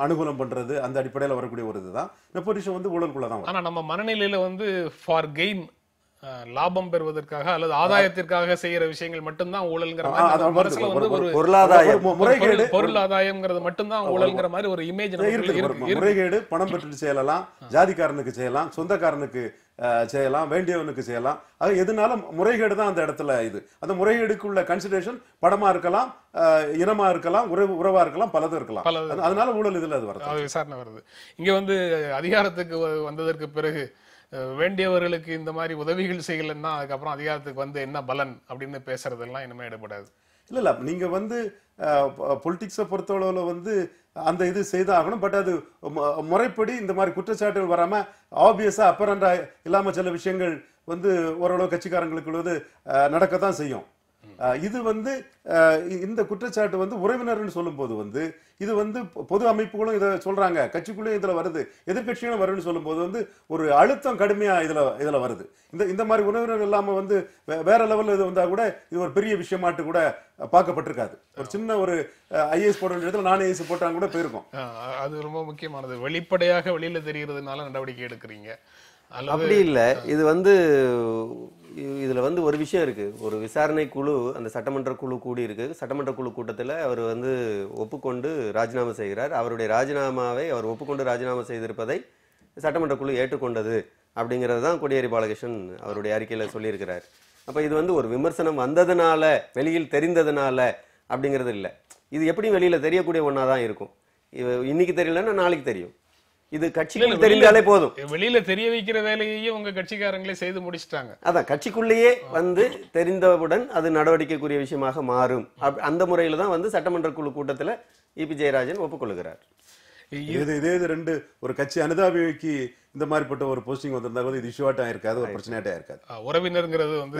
[SPEAKER 3] அனுகூலம் பண்றது, அந்த அடிப்படையில் வரக்கூடிய ஒரு இதுதான் நெப்போட்டிசம் வந்து ஊழலுக்குள்ள தான். ஆனா
[SPEAKER 1] நம்ம மனநிலையில வந்து ஃபார் கெயின், லாபம் பெறுவதற்காக அல்லது ஆதாயத்திற்காக செய்யற விஷயங்கள் மட்டும்தான் ஊழல்ங்கிற மாதிரி ஒரு பொருள் ஆதாயம்ங்கிறது மட்டும்தான் ஊழல்ங்கிற மாதிரி ஒரு இமேஜ்
[SPEAKER 3] இருக்கு. முறைகேடு பணம் பெற்றுட்டு செய்யலாம், ஜாதிக்காரனுக்கு செய்யலாம், சொந்தக்காரனுக்கு செய்யலாம், வேண்டியவனுக்கு செய்யலாம். அது எதுனாலும் முறைகேடு தான் அந்த இடத்துல. இது அந்த முறைகேடுக்குள்ள கன்சிடரேஷன் படமா இருக்கலாம், இனமா இருக்கலாம், உறவா இருக்கலாம், பலதும் இருக்கலாம். அதனால ஊழல் இதுல அது வருது,
[SPEAKER 1] விசாரணை வருது. இங்க வந்து அதிகாரத்துக்கு வந்ததற்கு பிறகு வேண்டியவர்களுக்கு இந்த மாதிரி உதவிகள் செய்யலன்னா அதுக்கப்புறம் அதிகாரத்துக்கு வந்து என்ன பலன் அப்படின்னு பேசுறதெல்லாம் இனிமே ஈடுபடாது.
[SPEAKER 3] இல்ல நீங்க வந்து பொலிட்டிக்ஸை பொறுத்தளவுல வந்து அந்த இது செய்தாகணும். பட் அது முறைப்படி இந்த மாதிரி குற்றச்சாட்டுகள் வராம ஆப்வியஸா அப்பரண்டா இல்லாம சில விஷயங்கள் வந்து ஓரளவு கட்சிக்காரங்களுக்கு நடக்கத்தான் செய்யும். இது வந்து இந்த குற்றச்சாட்டு வந்து உறவினர்னு சொல்லும் போது வந்து இது வந்து பொது அமைப்புகளும் இதை சொல்றாங்க, கட்சிக்குள்ளேயும் இதுல வருது, எதிர்கட்சிகளும் வருதுன்னு சொல்லும் போது வந்து ஒரு அழுத்தம் கடுமையா இதுல வருது. இந்த மாதிரி உறவினர் இல்லாம வந்து வேற லெவல்ல இது வந்தா கூட இது ஒரு பெரிய விஷயமாட்டு கூட பார்க்கப்பட்டிருக்காது. ஒரு சின்ன ஒரு ஐஏஎஸ் போட வேண்டிய இடத்துல நான் ஐஏஎஸ் போட்டாங்க கூட போயிருக்கும்.
[SPEAKER 1] அது ரொம்ப முக்கியமானது. வெளிப்படையாக வெளியில தெரிகிறதுனால நடவடிக்கை எடுக்கிறீங்க.
[SPEAKER 2] அப்படி இல்ல, இது வந்து இதுல வந்து ஒரு விஷயம் இருக்கு. ஒரு விசாரணை குழு, அந்த சட்டமன்ற குழு கூடி இருக்கு. சட்டமன்ற குழு கூட்டத்தில் அவர் வந்து ஒப்புக்கொண்டு ராஜினாமா செய்கிறார். அவருடைய ராஜினாமாவை அவர் ஒப்புக்கொண்டு ராஜினாமா செய்திருப்பதை சட்டமன்ற குழு ஏற்றுக்கொண்டது அப்படிங்கிறது தான் கோடியேரி பாலகிருஷ்ணன் அவருடைய அறிக்கையில சொல்லியிருக்கிறார். அப்ப இது வந்து ஒரு விமர்சனம் வந்ததுனால, வெளியில் தெரிந்ததுனால அப்படிங்கிறது இல்லை. இது எப்படியும் வெளியில தெரியக்கூடிய ஒன்னாதான் இருக்கும். இன்னைக்கு தெரியலன்னா நாளைக்கு தெரியும். இது கட்சிக்கு தெரிந்தாலே போதும்.
[SPEAKER 1] வெளியில தெரிய வைக்கிற வேலையையும் உங்க கட்சிக்காரங்களே செய்து முடிச்சிட்டாங்க.
[SPEAKER 2] அதான் கட்சிக்குள்ளேயே வந்து தெரிந்தவுடன் அது நடவடிக்கைக்குரிய விஷயமாக மாறும். அந்த முறையில தான் வந்து சட்டமன்ற குழு கூட்டத்துல இபி ஜெயராஜன் ஒப்புக்கொள்கிறார்.
[SPEAKER 3] இதே ரெண்டு ஒரு கட்சி அனுதாபிக்கு இந்த மாதிரிப்பட்ட ஒரு போஸ்டிங் வந்திருந்தாலும் இது இஷ்யூவாட்டா இருக்காது, ஒரு பிரச்சனையாட்டா இருக்காது.
[SPEAKER 1] உறவினருங்கிறது வந்து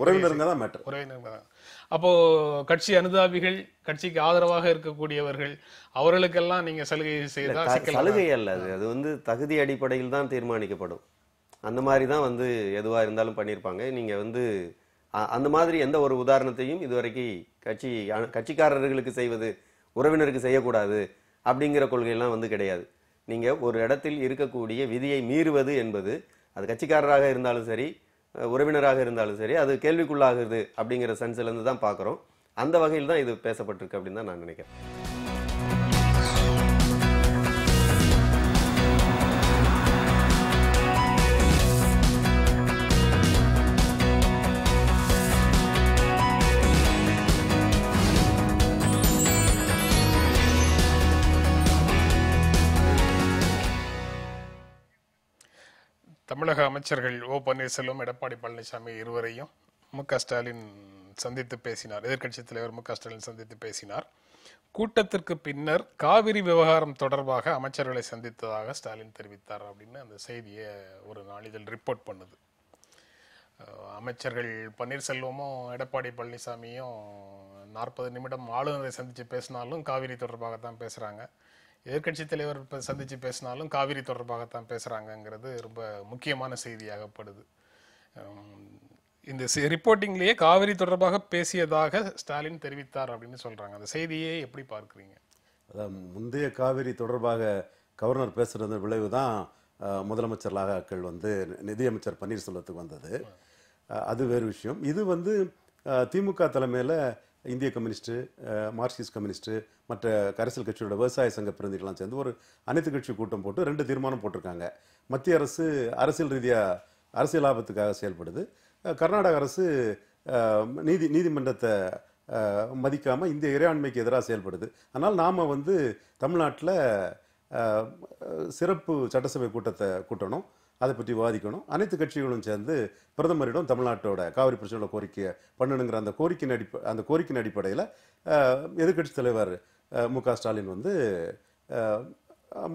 [SPEAKER 3] உறவினருங்க தான் மேட்டர்.
[SPEAKER 1] உறவினருங்க தான். அப்போ கட்சி அனுதாபிகள், கட்சிக்கு ஆதரவாக இருக்கக்கூடியவர்கள், அவர்களுக்கெல்லாம் நீங்க சலுகை செய்தா
[SPEAKER 2] சலுகை அல்ல, அது வந்து தகுதி அடிப்படையில் தான் தீர்மானிக்கப்படும். அந்த மாதிரி தான் வந்து எதுவா இருந்தாலும் பண்ணியிருப்பாங்க. நீங்க வந்து அந்த மாதிரி எந்த ஒரு உதாரணத்தையும் இதுவரைக்கும் கட்சிக்காரர்களுக்கு செய்வது உறவினருக்கு செய்யக்கூடாது அப்படிங்கிற கொள்கையெல்லாம் வந்து கிடையாது. நீங்க ஒரு இடத்தில் இருக்கக்கூடிய விதியை மீறுவது என்பது அது கட்சிக்காரராக இருந்தாலும் சரி, உறவினராக இருந்தாலும் சரி, அது கேள்விக்குள்ளாகுது அப்படிங்கிற சென்ஸ்ல இருந்து தான் பார்க்குறோம். அந்த வகையில் தான் இது பேசப்பட்டிருக்கு அப்படின்னு தான் நான் நினைக்கிறேன்.
[SPEAKER 1] தமிழக அமைச்சர்கள் ஓ பன்னீர்செல்வம், எடப்பாடி பழனிசாமி இருவரையும் மு.க. ஸ்டாலின் சந்தித்து பேசினார். எதிர்க்கட்சித் தலைவர் மு.க. ஸ்டாலின் சந்தித்து பேசினார். கூட்டத்திற்கு பின்னர் காவிரி விவகாரம் தொடர்பாக அமைச்சர்களை சந்தித்ததாக ஸ்டாலின் தெரிவித்தார் அப்படின்னு அந்த செய்தியை ஒரு நாளிதழ் ரிப்போர்ட் பண்ணுது. அமைச்சர்கள் பன்னீர்செல்வமும் எடப்பாடி பழனிசாமியும் 40 நிமிடம் ஆளுநரை சந்தித்து பேசினாலும் காவிரி தொடர்பாக தான் பேசுறாங்க. எதிர்க்கட்சி தலைவர் சந்திச்சு பேசினாலும் காவிரி தொடர்பாகத்தான் பேசுறாங்கங்கிறது ரொம்ப முக்கியமான செய்தியாகப்படுது. இந்த ரிப்போர்ட்டிங்லேயே காவிரி தொடர்பாக பேசியதாக ஸ்டாலின் தெரிவித்தார் அப்படின்னு சொல்றாங்க. அந்த செய்தியை எப்படி பார்க்குறீங்க?
[SPEAKER 3] அதான் முந்தைய காவிரி தொடர்பாக கவர்னர் பேசுறது விளைவு தான் முதலமைச்சர் லாகாக்கள் வந்து நிதியமைச்சர் பன்னீர்செல்வத்துக்கு வந்தது. அது வேறு விஷயம். இது வந்து திமுக தலைமையில் இந்திய கம்யூனிஸ்ட்டு, மார்க்சிஸ்ட் கம்யூனிஸ்ட்டு, மற்ற அரசியல் கட்சியோட விவசாய சங்க பிரதிநிதிகள்லாம் சேர்ந்து ஒரு அனைத்து கட்சி கூட்டம் போட்டு 2 தீர்மானம் போட்டிருக்காங்க. மத்திய அரசு அரசியல் ரீதியாக அரசியல் லாபத்துக்காக செயல்படுது. கர்நாடக அரசு நீதிமன்றத்தை மதிக்காமல் இந்திய இறையாண்மைக்கு எதிராக செயல்படுது. அதனால் நாம் வந்து தமிழ்நாட்டில் சிறப்பு சட்டசபை கூட்டத்தை கூட்டணும், அதை பற்றி விவாதிக்கணும். அனைத்து கட்சிகளும் சேர்ந்து பிரதமரிடம் தமிழ்நாட்டோட காவிரி பிரச்சனையோட கோரிக்கையை பண்ணணுங்கிற அந்த கோரிக்கையின் அடிப்படையில் எதிர்க்கட்சி தலைவர் மு.க. ஸ்டாலின் வந்து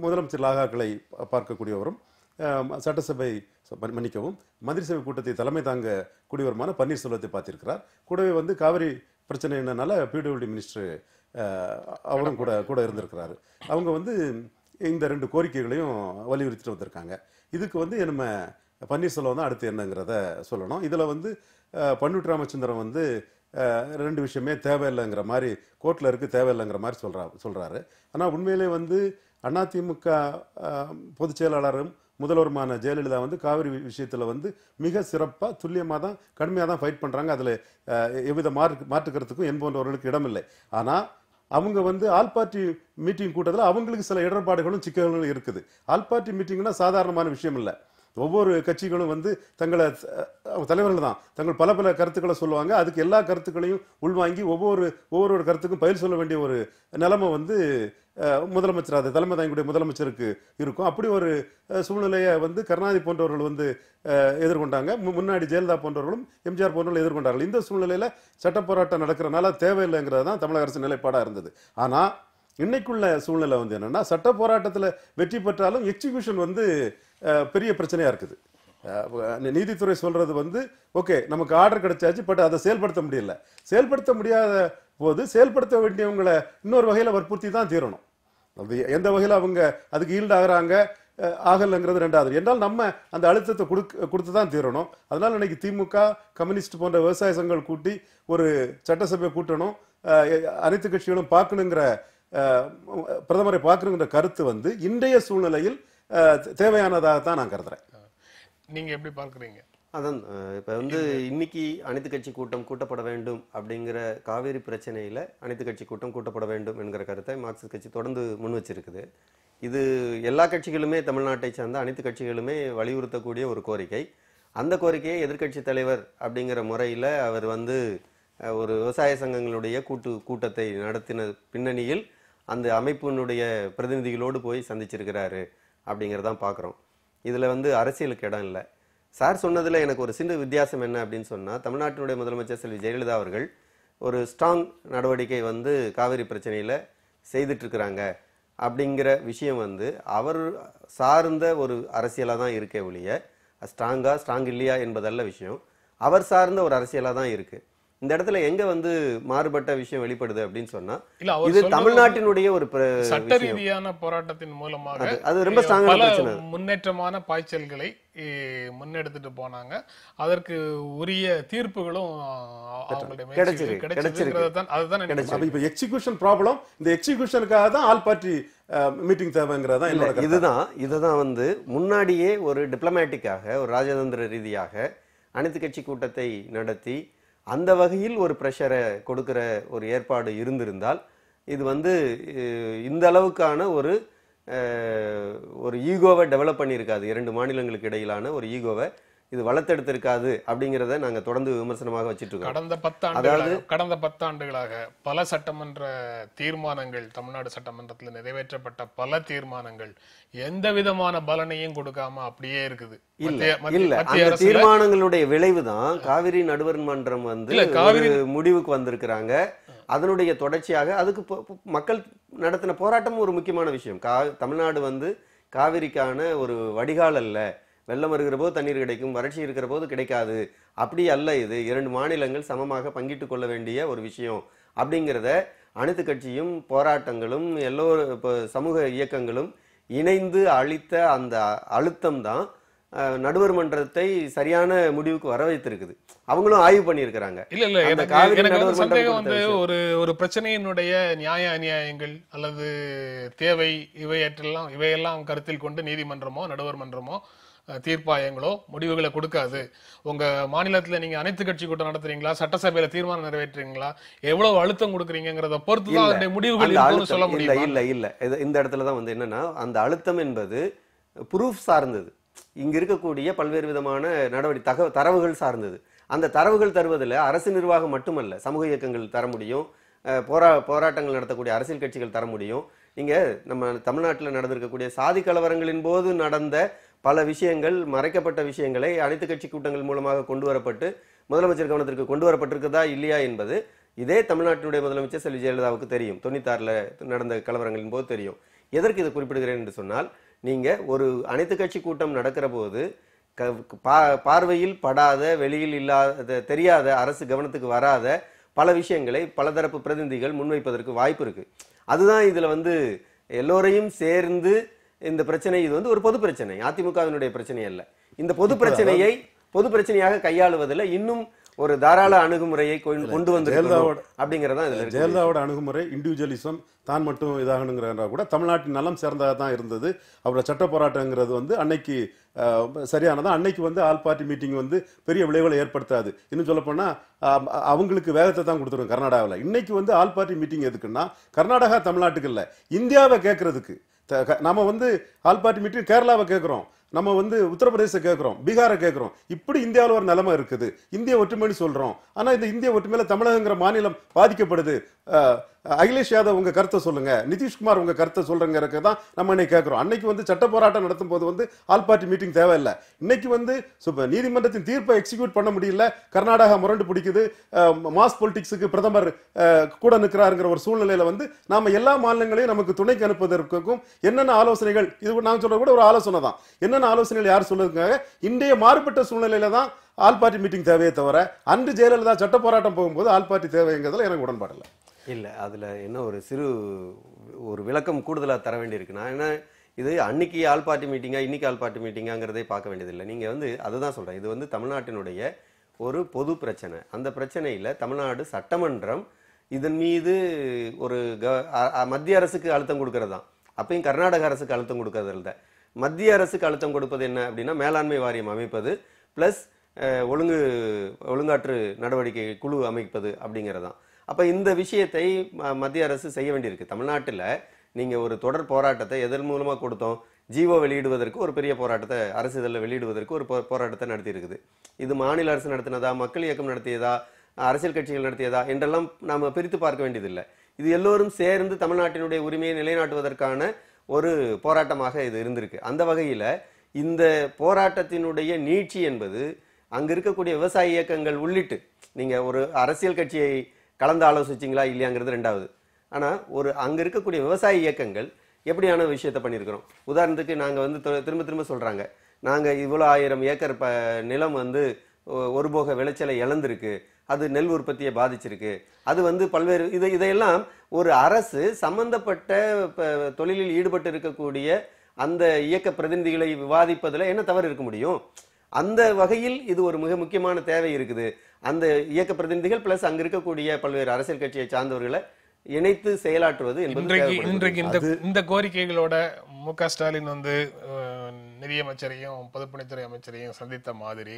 [SPEAKER 3] முதலமைச்சர் லாகாக்களை பார்க்கக்கூடியவரும் சட்டசபை மன்னிக்கவும் மந்திரிசபை கூட்டத்தை தலைமை தாங்க கூடியவருமான பன்னீர்செல்வத்தை பார்த்திருக்கிறார். கூடவே வந்து காவிரி பிரச்சனை என்னன்னால பிடபிள்யூடி மினிஸ்டர் அவரும் கூட இருந்திருக்கிறாரு. அவங்க வந்து இந்த 2 கோரிக்கைகளையும் வலியுறுத்திட்டு வந்திருக்காங்க. இதுக்கு வந்து நம்ம பன்னீர்செல்வம் தான் அடுத்து என்னங்கிறத சொல்லணும். இதில் வந்து பண்ருட்டி ராமச்சந்திரன் வந்து 2 விஷயமே தேவையில்லைங்கிற மாதிரி கோர்ட்டில் இருக்குது, தேவையில்லைங்கிற மாதிரி சொல்கிறாரு. ஆனால் உண்மையிலே வந்து அதிமுக பொதுச் செயலாளரும் முதல்வருமான ஜெயலலிதா வந்து காவிரி விஷயத்தில் வந்து மிக சிறப்பாக துல்லியமாக தான் கடுமையாக தான் ஃபைட் பண்ணுறாங்க. அதில் எவ்வித மாற்றுக்கிறதுக்கும் என் போன்றவர்களுக்கு இடமில்லை. ஆனால் அவங்க வந்து ஆல் பார்ட்டி மீட்டிங் கூட்டத்தில் அவங்களுக்கு சில இடர்பாடுகளும் சிக்கல்களும் இருக்குது. ஆல் பார்ட்டி மீட்டிங்னா சாதாரணமான விஷயம் இல்லை. ஒவ்வொரு கட்சிகளும் வந்து தங்களை தலைவர்கள் தான் தங்கள் பல கருத்துக்களை சொல்லுவாங்க. அதுக்கு எல்லா கருத்துக்களையும் உள்வாங்கி ஒவ்வொரு கருத்துக்கும் பயிர் சொல்ல வேண்டிய ஒரு நிலைமை வந்து முதலமைச்சர், அது தலைமை தாங்கக்கூடிய முதலமைச்சருக்கு இருக்கும். அப்படி ஒரு சூழ்நிலையை வந்து கருணாநிதி போன்றவர்கள் வந்து எதிர்கொண்டாங்க. முன்னாடி ஜெயலலிதா போன்றவர்களும் எம்ஜிஆர் போன்றவர்கள் எதிர்கொண்டார்கள். இந்த சூழ்நிலையில் சட்ட போராட்டம் நடக்கிறனால தேவையில்லைங்கிறது தான் தமிழக அரசு நிலைப்பாடாக இருந்தது. ஆனால் இன்னைக்குள்ள சூழ்நிலை வந்து என்னன்னா, சட்ட போராட்டத்தில் வெற்றி பெற்றாலும் எக்ஸிகியூஷன் வந்து பெரிய பிரச்சனையா இருக்குது. நீதித்துறை சொல்றது வந்து ஓகே, நமக்கு ஆர்டர் கிடைச்சாச்சு, பட் அதை செயல்படுத்த முடியாத போது செயல்படுத்த வேண்டியவங்களை இன்னொரு வகையில் வற்புறுத்தி தான் தீரணும். அது எந்த வகையில் அவங்க அதுக்கு ஈல்டு ஆகிறாங்க ஆகலைங்கிறது ரெண்டாவது. என்றால் நம்ம அந்த அழுத்தத்தை கொடுத்து தான் தீரணும். அதனால இன்னைக்கு திமுக, கம்யூனிஸ்ட் போன்ற விவசாய சங்கங்கள் கூட்டி ஒரு சட்டசபை கூட்டணும், அனைத்து கட்சிகளும் பார்க்கணுங்கிற பிரதமரை பார்க்கணுங்கிற கருத்து வந்து இன்றைய சூழ்நிலையில் தேவையானதாகத்தான் நான் கருதுறேன்.
[SPEAKER 1] நீங்க எப்படி பார்க்குறீங்க?
[SPEAKER 2] அதான் இப்போ வந்து இன்னைக்கு அனைத்து கட்சி கூட்டம் கூட்டப்பட வேண்டும் அப்படிங்கிற காவேரி பிரச்சனையில் அனைத்து கட்சி கூட்டம் கூட்டப்பட வேண்டும் என்கிற கருத்தை மார்க்சிஸ்ட் கட்சி தொடர்ந்து முன் வச்சிருக்குது. இது எல்லா கட்சிகளுமே, தமிழ்நாட்டை சார்ந்த அனைத்து கட்சிகளுமே வலியுறுத்தக்கூடிய ஒரு கோரிக்கை. அந்த கோரிக்கையை எதிர்க்கட்சி தலைவர் அப்படிங்கிற முறையில் அவர் வந்து ஒரு விவசாய சங்கங்களுடைய கூட்டத்தை நடத்தின பின்னணியில் அந்த அமைப்பினுடைய பிரதிநிதிகளோடு போய் சந்திச்சிருக்கிறாரு அப்படிங்கிறதான் பார்க்குறோம். இதில் வந்து அரசியலுக்கு இடம் இல்லை. சார் சொன்னதில் எனக்கு ஒரு சின்ன வித்தியாசம் என்ன அப்படின்னு சொன்னால், தமிழ்நாட்டினுடைய முதலமைச்சர் செல்வி ஜெயலலிதா அவர்கள் ஒரு ஸ்ட்ராங் நடவடிக்கை வந்து காவிரி பிரச்சனையில் செய்துட்ருக்கிறாங்க அப்படிங்கிற விஷயம் வந்து அவர் சார்ந்த ஒரு அரசியலாக தான் இருக்கே ஒழிய, ஸ்ட்ராங் இல்லையா என்பதல்ல விஷயம். அவர் சார்ந்த ஒரு அரசியலாக தான் இருக்குது. இந்த இடத்துல எங்க வந்து மாறுபட்ட விஷயம் வெளிப்படுது அப்படின்னு சொன்னா, இது தமிழ்நாட்டினுடைய ஒரு
[SPEAKER 1] சட்ட ரீதியான போராட்டத்தின் மூலமாக
[SPEAKER 2] அது ரொம்ப ஸ்ட்ராங்கான
[SPEAKER 1] முன்னேற்றமான பாய்ச்சல்களை முன்னெடுத்துட்டு போனாங்க. அதற்கு உரிய தீர்ப்புகளும் கிடைச்சிருக்கிறதுதான். அதுதான்
[SPEAKER 3] இப்ப எக்ஸிகியூஷன் ப்ராப்ளம். இந்த எக்ஸிகியூஷனுக்காக தான் ஆல் பார்ட்டி மீட்டிங் தேவைங்கிறதா
[SPEAKER 2] இதுதான் வந்து முன்னாடியே ஒரு டிப்ளமேட்டிக்காக, ஒரு ராஜதந்திர ரீதியாக அனைத்து கட்சி கூட்டத்தை நடத்தி அந்த வகையில் ஒரு ப்ரெஷரை கொடுக்கிற ஒரு ஏற்பாடு இருந்திருந்தால் இது வந்து இந்த அளவுக்கான ஒரு ஈகோவை டெவலப் பண்ணியிருக்காது. 2 மாநிலங்களுக்கு இடையிலான ஒரு ஈகோவை இது வளர்த்தெடுத்திருக்காது அப்படிங்கிறத நாங்கள் தொடர்ந்து விமர்சனமாக வச்சுட்டு இருக்கோம்.
[SPEAKER 1] கடந்த 10 ஆண்டுகளாக பல சட்டமன்ற தீர்மானங்கள், தமிழ்நாடு சட்டமன்றத்தில் நிறைவேற்றப்பட்ட பல தீர்மானங்கள் எந்த விதமான பலனையும் கொடுக்காம அப்படியே இருக்குது.
[SPEAKER 2] இல்ல, அந்த தீர்மானங்களுடைய விளைவுதான் காவிரி நடுவர் மன்றம் வந்து முடிவுக்கு வந்திருக்கிறாங்க. அதனுடைய தொடர்ச்சியாக அதுக்கு மக்கள் நடத்தின போராட்டமும் ஒரு முக்கியமான விஷயம். தமிழ்நாடு வந்து காவிரிக்கான ஒரு வடிகால் அல்ல, வெள்ளம் வருகிற போது தண்ணீர் கிடைக்கும், வறட்சி இருக்கிற போது கிடைக்காது, அப்படி அல்ல. இது 2 மாநிலங்கள் சமமாக பங்கிட்டு கொள்ள வேண்டிய ஒரு விஷயம் அப்படிங்கிறத அனைத்து கட்சியும் போராட்டங்களும் எல்லோரும் இப்போ சமூக இயக்கங்களும் இணைந்து அளித்த அந்த அழுத்தம் தான் நடுவர் மன்றத்தை சரியான முடிவுக்கு வர வைத்திருக்குது. அவங்களும் ஆய்வு பண்ணியிருக்கிறாங்க.
[SPEAKER 1] இல்ல எனக்கு சந்தேகம் வந்து ஒரு பிரச்சனையினுடைய நியாய அநியாயங்கள் அல்லது தேவை இவையெல்லாம் கருத்தில் கொண்டு நீதிமன்றமோ நடுவர் மன்றமோ தீர்ப்பாயங்களோ முடிவுகளை கொடுக்காது. உங்க மாநிலத்துல நீங்க அனைத்து கட்சி கூட்டம் நடத்துறீங்களா, சட்டசபையில தீர்மானம் நிறைவேற்றுறீங்களா, எவ்வளவு அழுத்தம் கொடுக்குறீங்கிறத பொறுத்து தான் அதனுடைய முடிவுகள் இருக்குன்னு சொல்ல முடியும்.
[SPEAKER 2] இல்ல இந்த இடத்துலதான் வந்து என்னன்னா, அந்த அழுத்தம் என்பது ப்ரூஃப் சார்ந்தது. இங்க இருக்கக்கூடிய பல்வேறு விதமான தரவுகள் சார்ந்தது. அந்த தரவுகள் தருவதில் அரசு நிர்வாகம் மட்டுமல்ல, சமூக இயக்கங்கள் தர முடியும், போராட்டங்கள் நடத்தக்கூடிய அரசியல் கட்சிகள் தர முடியும். நீங்க நம்ம தமிழ்நாட்டில் நடந்திருக்கக்கூடிய சாதி கலவரங்களின் போது நடந்த பல விஷயங்கள், மறைக்கப்பட்ட விஷயங்களை அனைத்து கட்சி கூட்டங்கள் மூலமாக கொண்டு வரப்பட்டு முதலமைச்சர் கவனத்திற்கு கொண்டு வரப்பட்டிருக்குதா இல்லையா என்பது இதே தமிழ்நாட்டினுடைய முதலமைச்சர் செல்வி ஜெயலலிதாவுக்கு தெரியும். 96 நடந்த கலவரங்களின் போது தெரியும். எதற்கு இதை குறிப்பிடுகிறேன் என்று சொன்னால், நீங்க ஒரு அனைத்து கட்சி கூட்டம் நடக்கிற போது பார்வையில் படாத, வெளியில் இல்லாத, தெரியாத, அரசு கவனத்துக்கு வராத பல விஷயங்களை பலதரப்பு பிரதிநிதிகள் முன்வைப்பதற்கு வாய்ப்பு இருக்கு. அதுதான் இதுல வந்து எல்லோரையும் சேர்ந்து இந்த பிரச்சனை, இது வந்து ஒரு பொது பிரச்சனை, அதிமுகவினுடைய பிரச்சனை அல்ல. இந்த பொது பிரச்சனையை பொது பிரச்சனையாக கையாளுவதில் இன்னும் ஒரு தாராள அணுகுமுறையை கொண்டு வந்து அப்படிங்கறதா இதுல
[SPEAKER 3] ஜெயலலிதாவோட அணுகுமுறை இண்டிவிஜுவலிசம் தான் மட்டும் இதாகணுங்கிறா கூட தமிழ்நாட்டின் நலம் சேர்ந்ததாக தான் இருந்தது. அவரோட சட்ட போராட்டங்கிறது வந்து அன்னைக்கு சரியானதான். அன்னைக்கு வந்து ஆல் பார்ட்டி மீட்டிங் வந்து பெரிய விளைவுகளை ஏற்படுத்தாது. இன்னும் சொல்ல போனா அவங்களுக்கு வேகத்தை தான் கொடுத்துருவோம் கர்நாடகாவில். இன்னைக்கு வந்து ஆல் பார்ட்டி மீட்டிங் எதுக்குன்னா, கர்நாடகா தமிழ்நாட்டுக்கு இல்லை, இந்தியாவை கேட்கறதுக்கு. நம்ம வந்து ஆல் பார்ட்டி மீட்டிங் கேரளாவை கேட்கிறோம், நம்ம வந்து உத்தரப்பிரதேச கேட்கிறோம், பீகாரை கேட்கிறோம். இப்படி இந்தியாவில் ஒரு நிலைமை இருக்குது. இந்திய ஒற்றுமைன்னு சொல்றோம், ஆனா இந்த இந்திய ஒற்றுமையில தமிழகங்கிற மாநிலம் பாதிக்கப்படுது. அகிலேஷ் யாதவ் உங்க கருத்தை சொல்லுங்க, நிதிஷ்குமார் உங்க கருத்தை சொல்றங்கிறதுக்கு தான் நம்ம இன்னைக்கு கேட்கிறோம். அன்னைக்கு வந்து சட்ட போராட்டம் நடத்தும் போது வந்து ஆல் பார்ட்டி மீட்டிங் தேவையில்லை. இன்னைக்கு வந்து நீதிமன்றத்தின் தீர்ப்பை எக்ஸிக்யூட் பண்ண முடியல, கர்நாடகா முரண்டு பிடிக்குது, மாஸ் பொலிட்டிக்ஸுக்கு பிரதமர் கூட நிற்கிறாருங்கிற ஒரு சூழ்நிலையில வந்து நாம எல்லா மாநிலங்களையும் நமக்கு துணைக்கு அனுப்புவதற்கும் என்னென்ன ஆலோசனைகள், இது நான் சொல்ற கூட ஒரு ஆலோசனை தான், என்னென்ன ஆலோசனைகள் யார் சொல்லுங்க. இன்றைய மாறுபட்ட சூழ்நிலையில தான் ஆல் பார்ட்டி மீட்டிங் தேவையே தவிர, அன்று ஜெயலலிதா சட்ட போராட்டம் போகும்போது ஆல் பார்ட்டி தேவைங்கிறதுல எனக்கு உடன்பாடு இல்லை.
[SPEAKER 2] இல்லை, அதில் என்ன ஒரு விளக்கம் கூடுதலாக தர வேண்டியிருக்குன்னா, ஏன்னா இது அன்னைக்கு ஆல் பார்ட்டி மீட்டிங்கா இன்னைக்கு ஆல் பார்ட்டி மீட்டிங்காங்கிறதே பார்க்க வேண்டியதில்லை. நீங்கள் வந்து அதுதான் சொல்கிறேன், இது வந்து தமிழ்நாட்டினுடைய ஒரு பொது பிரச்சனை. அந்த பிரச்சனையில் தமிழ்நாடு சட்டமன்றம் இதன் மீது ஒரு மத்திய அரசுக்கு அழுத்தம் கொடுக்கறது தான். அப்பயும் கர்நாடக அரசுக்கு அழுத்தம் கொடுக்கறது இல்லை. மத்திய அரசுக்கு அழுத்தம் கொடுப்பது என்ன அப்படின்னா, மேலாண்மை வாரியம் அமைப்பது ப்ளஸ் ஒழுங்காற்று நடவடிக்கை குழு அமைப்பது அப்படிங்கிறதான். அப்ப இந்த விஷயத்தை மத்திய அரசு செய்ய வேண்டியிருக்கு. தமிழ்நாட்டில் நீங்க ஒரு தொடர் போராட்டத்தை எதன் மூலமா கொடுத்தோம், ஜீவோ வெளியிடுவதற்கு ஒரு பெரிய போராட்டத்தை, அரசு இதழில் வெளியிடுவதற்கு ஒரு போராட்டத்தை நடத்தி இருக்குது. இது மாநில அரசு நடத்தினதா, மக்கள் இயக்கம் நடத்தியதா, அரசியல் கட்சிகள் நடத்தியதா என்றெல்லாம் நாம பிரித்து பார்க்க வேண்டியதில்லை. இது எல்லோரும் சேர்ந்து தமிழ்நாட்டினுடைய உரிமையை நிலைநாட்டுவதற்கான ஒரு போராட்டமாக இது இருந்திருக்கு. அந்த வகையில இந்த போராட்டத்தினுடைய நீட்சி என்பது அங்க இருக்கக்கூடிய விவசாய இயக்கங்கள் உள்ளிட்டு, நீங்க ஒரு அரசியல் கட்சியை கலந்து ஆலோசிச்சிங்களா இல்லையாங்கிறது ரெண்டாவது. ஆனா அங்க இருக்கக்கூடிய விவசாய இயக்கங்கள் எப்படியான விஷயத்தை பண்ணியிருக்கிறோம். உதாரணத்துக்கு நாங்க வந்து திரும்ப திரும்ப சொல்றாங்க, நாங்க இவ்வளோ 1000 ஏக்கர் நிலம் வந்து ஒருபோக விளைச்சலை இழந்திருக்கு, அது நெல் உற்பத்தியை பாதிச்சிருக்கு, அது வந்து பல்வேறு இதையெல்லாம் ஒரு அரசு சம்பந்தப்பட்ட தொழிலில் ஈடுபட்டு இருக்கக்கூடிய அந்த இயக்க பிரதிநிதிகளை விவாதிப்பதில் என்ன தவறு இருக்க முடியும்? அந்த வகையில் இது ஒரு மிக முக்கியமான தேவை இருக்குது. அந்த இயக்க பிரதிநிதிகள் பிளஸ் அங்க இருக்கக்கூடிய பல்வேறு அரசியல் கட்சியை சார்ந்தவர்களை இணைத்து செயலாற்றுவது
[SPEAKER 1] இன்றைக்கு இந்த கோரிக்கைகளோட மு.க. ஸ்டாலின் வந்து நிதியமைச்சரையும் பொதுப்பணித்துறை அமைச்சரையும் சந்தித்த மாதிரி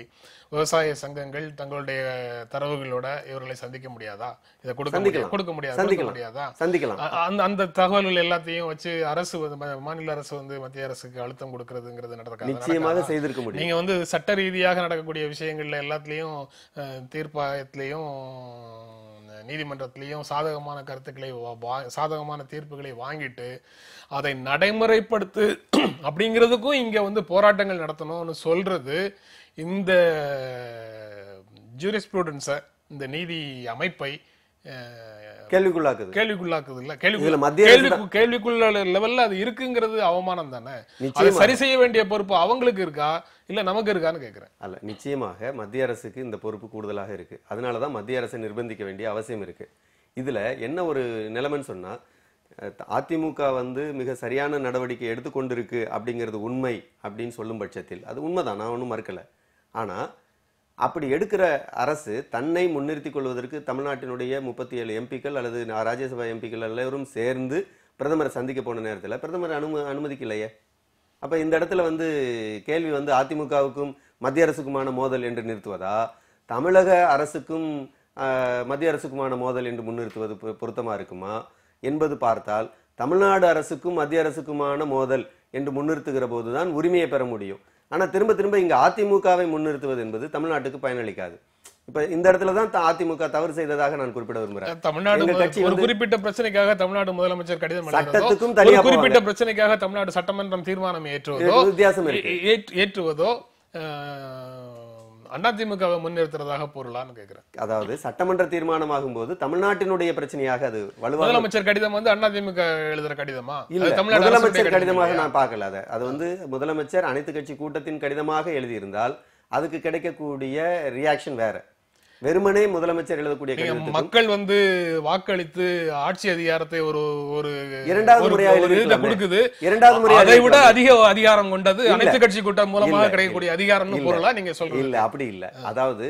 [SPEAKER 1] விவசாய சங்கங்கள் தங்களுடைய தரவுகளோட இவர்களை சந்திக்க முடியாதா? இதை கொடுக்க முடியாதா?
[SPEAKER 2] சந்திக்கலாம்.
[SPEAKER 1] அந்த தகவல்கள் எல்லாத்தையும் வச்சு அரசு மாநில அரசு வந்து மத்திய அரசுக்கு அழுத்தம் கொடுக்கறதுங்கிறது
[SPEAKER 2] நிச்சயமாக செய்திருக்க முடியும்.
[SPEAKER 1] நீங்க வந்து சட்ட ரீதியாக நடக்கக்கூடிய விஷயங்கள்ல எல்லாத்துலயும் தீர்ப்பாயத்திலையும் நீதிமன்றத்திலையும் சாதகமான கருத்துக்களை, சாதகமான தீர்ப்புகளை வாங்கிட்டு அதை நடைமுறைப்படுத்து அப்படிங்கிறதுக்கும் இங்க வந்து போராட்டங்கள் நடத்தணும்னு சொல்றது இந்த ஜூரிஸ்ப்ரூடன்ஸை, இந்த நீதி அமைப்பை கேள்விக்குள்ளாக்குது இல்ல, கேள்விக்குள்ள லெவல்ல அது இருக்குங்கிறது அவமானம் தானே. அதை சரி செய்ய வேண்டிய பொறுப்பு அவங்களுக்கு இருக்கா இல்ல நமக்கு இருக்கான்னு கேக்குறேன்.
[SPEAKER 2] அல்ல, நிச்சயமாக மத்திய அரசுக்கு இந்த பொறுப்பு கூடுதலாக இருக்கு. அதனாலதான் மத்திய அரசை நிர்பந்திக்க வேண்டிய அவசியம் இருக்கு. இதுல என்ன ஒரு நிலைமைன்னு சொன்னா, அதிமுக வந்து மிக சரியான நடவடிக்கை எடுத்துக்கொண்டிருக்கு அப்படிங்கிறது உண்மை அப்படின்னு சொல்லும் பட்சத்தில், அது உண்மைதான், நான் ஒன்றும் மறுக்கல. ஆனா அப்படி எடுக்கிற அரசு தன்னை முன்னிறுத்திக் கொள்வதற்கு தமிழ்நாட்டினுடைய 37 எம்பிக்கள் அல்லது ராஜ்யசபா எம்பிக்கள் எல்லோரும் சேர்ந்து பிரதமரை சந்திக்க போன நேரத்தில் பிரதமர் அனுமதிக்கலையே. அப்ப இந்த இடத்துல வந்து கேள்வி வந்து அதிமுகவுக்கும் மத்திய அரசுக்குமான மோதல் என்று நிறுத்துவதா, தமிழக அரசுக்கும் மத்திய அரசுக்குமான மோதல் என்று முன்னிறுத்துவது பொருத்தமா இருக்குமா என்பது பார்த்தால், தமிழ்நாடு அரசுக்கும் மத்திய அரசுக்குமான மோதல் என்று முன்னிறுத்துகிற போதுதான் உரிமையை பெற முடியும். ஆனா திரும்ப திரும்ப இங்க அதிமுகவை முன்னிறுத்துவது என்பது தமிழ்நாட்டுக்கு பயனளிக்காது. இப்ப இந்த இடத்துல தான் அதிமுக தவறு செய்ததாக நான் குறிப்பிட விரும்புறேன்.
[SPEAKER 1] தமிழ்நாடு ஒரு குறிப்பிட்ட பிரச்சனைக்காக தமிழ்நாடு முதலமைச்சர் கடிதம்
[SPEAKER 2] சட்டத்துக்கும் தனியாக
[SPEAKER 1] குறிப்பிட்ட பிரச்சனைக்காக தமிழ்நாடு சட்டமன்றம் தீர்மானம் ஏற்றுவதோ அதிமுகவை முன்னிறுத்துறதாக பொருளான்னு கேக்குறேன்.
[SPEAKER 2] அதாவது சட்டமன்ற தீர்மானம் ஆகும்போது தமிழ்நாட்டினுடைய பிரச்சனையாக அது
[SPEAKER 1] முதலமைச்சர் கடிதம் வந்து அதிமுக எழுதுற கடிதமா?
[SPEAKER 2] இல்ல, முதலமைச்சர் கடிதமாக நான் பார்க்கல. அது வந்து முதலமைச்சர் அனைத்து கட்சி கூட்டத்தின் கடிதமாக எழுதியிருந்தால் அதுக்கு கிடைக்கக்கூடிய ரியாக்ஷன் வேற. வெறுமனே முதலமைச்சர் எழுதக்கூடிய
[SPEAKER 1] மக்கள் வந்து வாக்களித்து ஆட்சி அதிகாரத்தை ஒரு
[SPEAKER 2] இரண்டாவது முறையாக
[SPEAKER 1] கொடுக்குது. இரண்டாவது முறை அதை விட அதிக அதிகாரம் கொண்டது அனைத்து கட்சி கூட்டம் மூலமாக கிடைக்கக்கூடிய அதிகாரம் பொருளா நீங்க சொல்றீங்க?
[SPEAKER 2] இல்ல, அப்படி இல்ல. அதாவது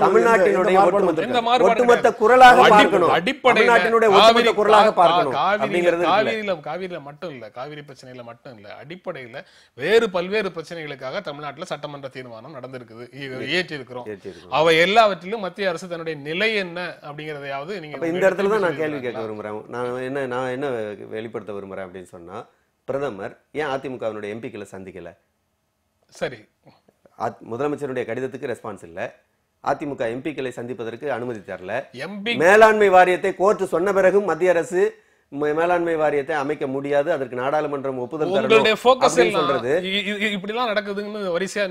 [SPEAKER 2] தமிழ்நாட்டினுடைய ஒட்டுமொத்த குரலாக பார்க்கணும், தமிழ்நாட்டினுடைய ஒட்டுமொத்த குரலாக பார்க்கணும்.
[SPEAKER 1] காவிரியில மட்டும் இல்ல, காவிரி பிரச்சனையில மட்டும் இல்ல, அடிப்படையில வேறு பல்வேறு பிரச்சனைகளுக்காக தமிழ்நாட்டில் சட்டமன்ற தீர்மானம் நடந்திருக்குது, ஏற்றி இருக்கிறோம். அவை எல்லாவற்றிலும் மத்திய அரசு தன்னுடைய நிலை என்ன அப்படிங்கறதையாவது நீங்க
[SPEAKER 2] இந்த இடத்துல தான் நான் கேள்வி கேட்க விரும்புறேன். நான் என்ன வெளிப்படுத்த விரும்புறேன் அப்படின்னு சொன்னா, பிரதமர் ஏன் அதிமுகவினுடைய எம்பிக்களை சந்திக்கல?
[SPEAKER 1] சரி,
[SPEAKER 2] முதலமைச்சருடைய கடிதத்துக்கு ரெஸ்பான்ஸ் இல்ல, அதிமுக எம்பிக்களை சந்திப்பதற்கு அனுமதி தரல, மேலாண்மை வாரியத்தை கோர்ட் சொன்ன பிறகும் மத்திய அரசு மேலாண்மை வாரியத்தை அமைக்க முடியாது, அதற்கு நாடாளுமன்றம் ஒப்புதல்
[SPEAKER 1] சொல்றது. இப்படி எல்லாம் நடக்குதுன்னு வரிசையா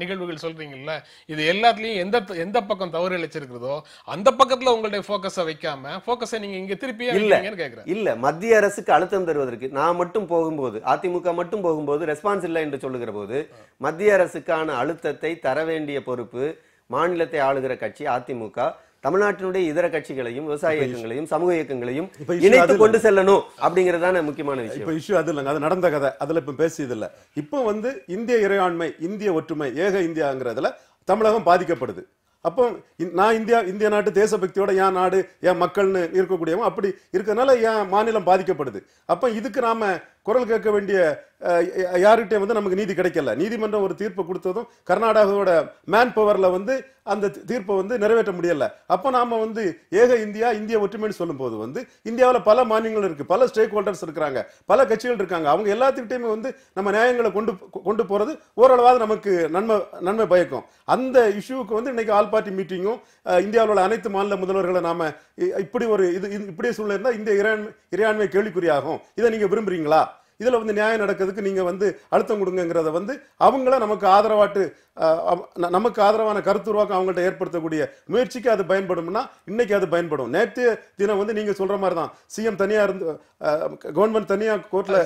[SPEAKER 1] நிகழ்வுகள் சொல்றீங்கல்ல, இது எல்லாத்துலயும் எந்த பக்கம் தவறு இழைச்சிருக்கிறதோ அந்த பக்கத்துல உங்களுடைய போக்கஸை வைக்காம போக்கஸை நீங்க இங்க திருப்பியே இல்லைன்னு கேக்குறேன்.
[SPEAKER 2] இல்ல, மத்திய அரசுக்கு அழுத்தம் தருவதற்கு நான் மட்டும் போகும்போது, அதிமுக மட்டும் போகும்போது ரெஸ்பான்ஸ் இல்லை என்று சொல்லுகிற போது, மத்திய அரசுக்கான அழுத்தத்தை தர வேண்டிய பொறுப்பு மாநிலத்தை ஆளுகிற கட்சி அதிமுக தமிழ்நாட்டினுடைய இதர கட்சிகளையும் விவசாய இயக்கங்களையும் சமூக இயக்கங்களையும் இணைத்து கொண்டு செல்லணும் அப்படிங்கறதான முக்கியமான விஷயம்.
[SPEAKER 3] இப்ப இஷ்யூ அது இல்லைங்க, அது நடந்த கதை, அதுல இப்ப பேசியது இல்ல. இப்போ வந்து இந்திய இறையாண்மை, இந்திய ஒற்றுமை, ஏக இந்தியாங்கிறதுல தமிழகம் பாதிக்கப்படுது. அப்போ நான் இந்திய நாட்டு தேசபக்தியோட என் நாடு என் மக்கள்னு இருக்கக்கூடியவங்க அப்படி இருக்கிறதுனால என் மாநிலம் பாதிக்கப்படுது. அப்ப இதுக்கு நாம குரல் கேட்க வேண்டிய யார்கிட்ட வந்து நமக்கு நீதி கிடைக்கல. நீதிமன்றம் ஒரு தீர்ப்பு கொடுத்ததும் கர்நாடகாவோட மேன் பவர்ல வந்து அந்த தீர்ப்பை வந்து நிறைவேற்ற முடியல. அப்ப நாம வந்து ஏக இந்தியா, இந்திய ஒற்றுமைன்னு சொல்லும் போது வந்து இந்தியாவில் பல மாநிலங்கள் இருக்கு, பல ஸ்டேக் ஹோல்டர்ஸ் இருக்காங்க, பல கட்சிகள் இருக்காங்க. அவங்க எல்லாத்துக்கிட்டையுமே வந்து நம்ம நியாயங்களை கொண்டு போறது ஓரளவாவது நமக்கு நன்மை பயக்கும். அந்த இஷ்யூக்கு வந்து இன்னைக்கு ஆல் பார்ட்டி மீட்டிங்கும் இந்தியாவில் உள்ள அனைத்து மாநில முதல்வர்களை நாம இப்படி ஒரு இப்படியே சூழ்நிலை இருந்தா இந்திய இறையாண்மை கேள்விக்குறியாகும். இதை நீங்க விரும்புறீங்களா? இதுல வந்து நியாயம் நடக்கிறதுக்கு நீங்க வந்து அழுத்தம் கொடுங்கிறத வந்து அவங்கள நமக்கு ஆதரவான கருத்துருவாக்கம் அவங்கள்ட்ட ஏற்படுத்தக்கூடிய முயற்சிக்கு அது பயன்படும்னா இன்னைக்கு அது பயன்படும். நேற்று தினம் வந்து நீங்க சொல்ற மாதிரி தான் சிஎம் தனியா இருந்து கவர்மெண்ட் தனியா கோர்ட்ல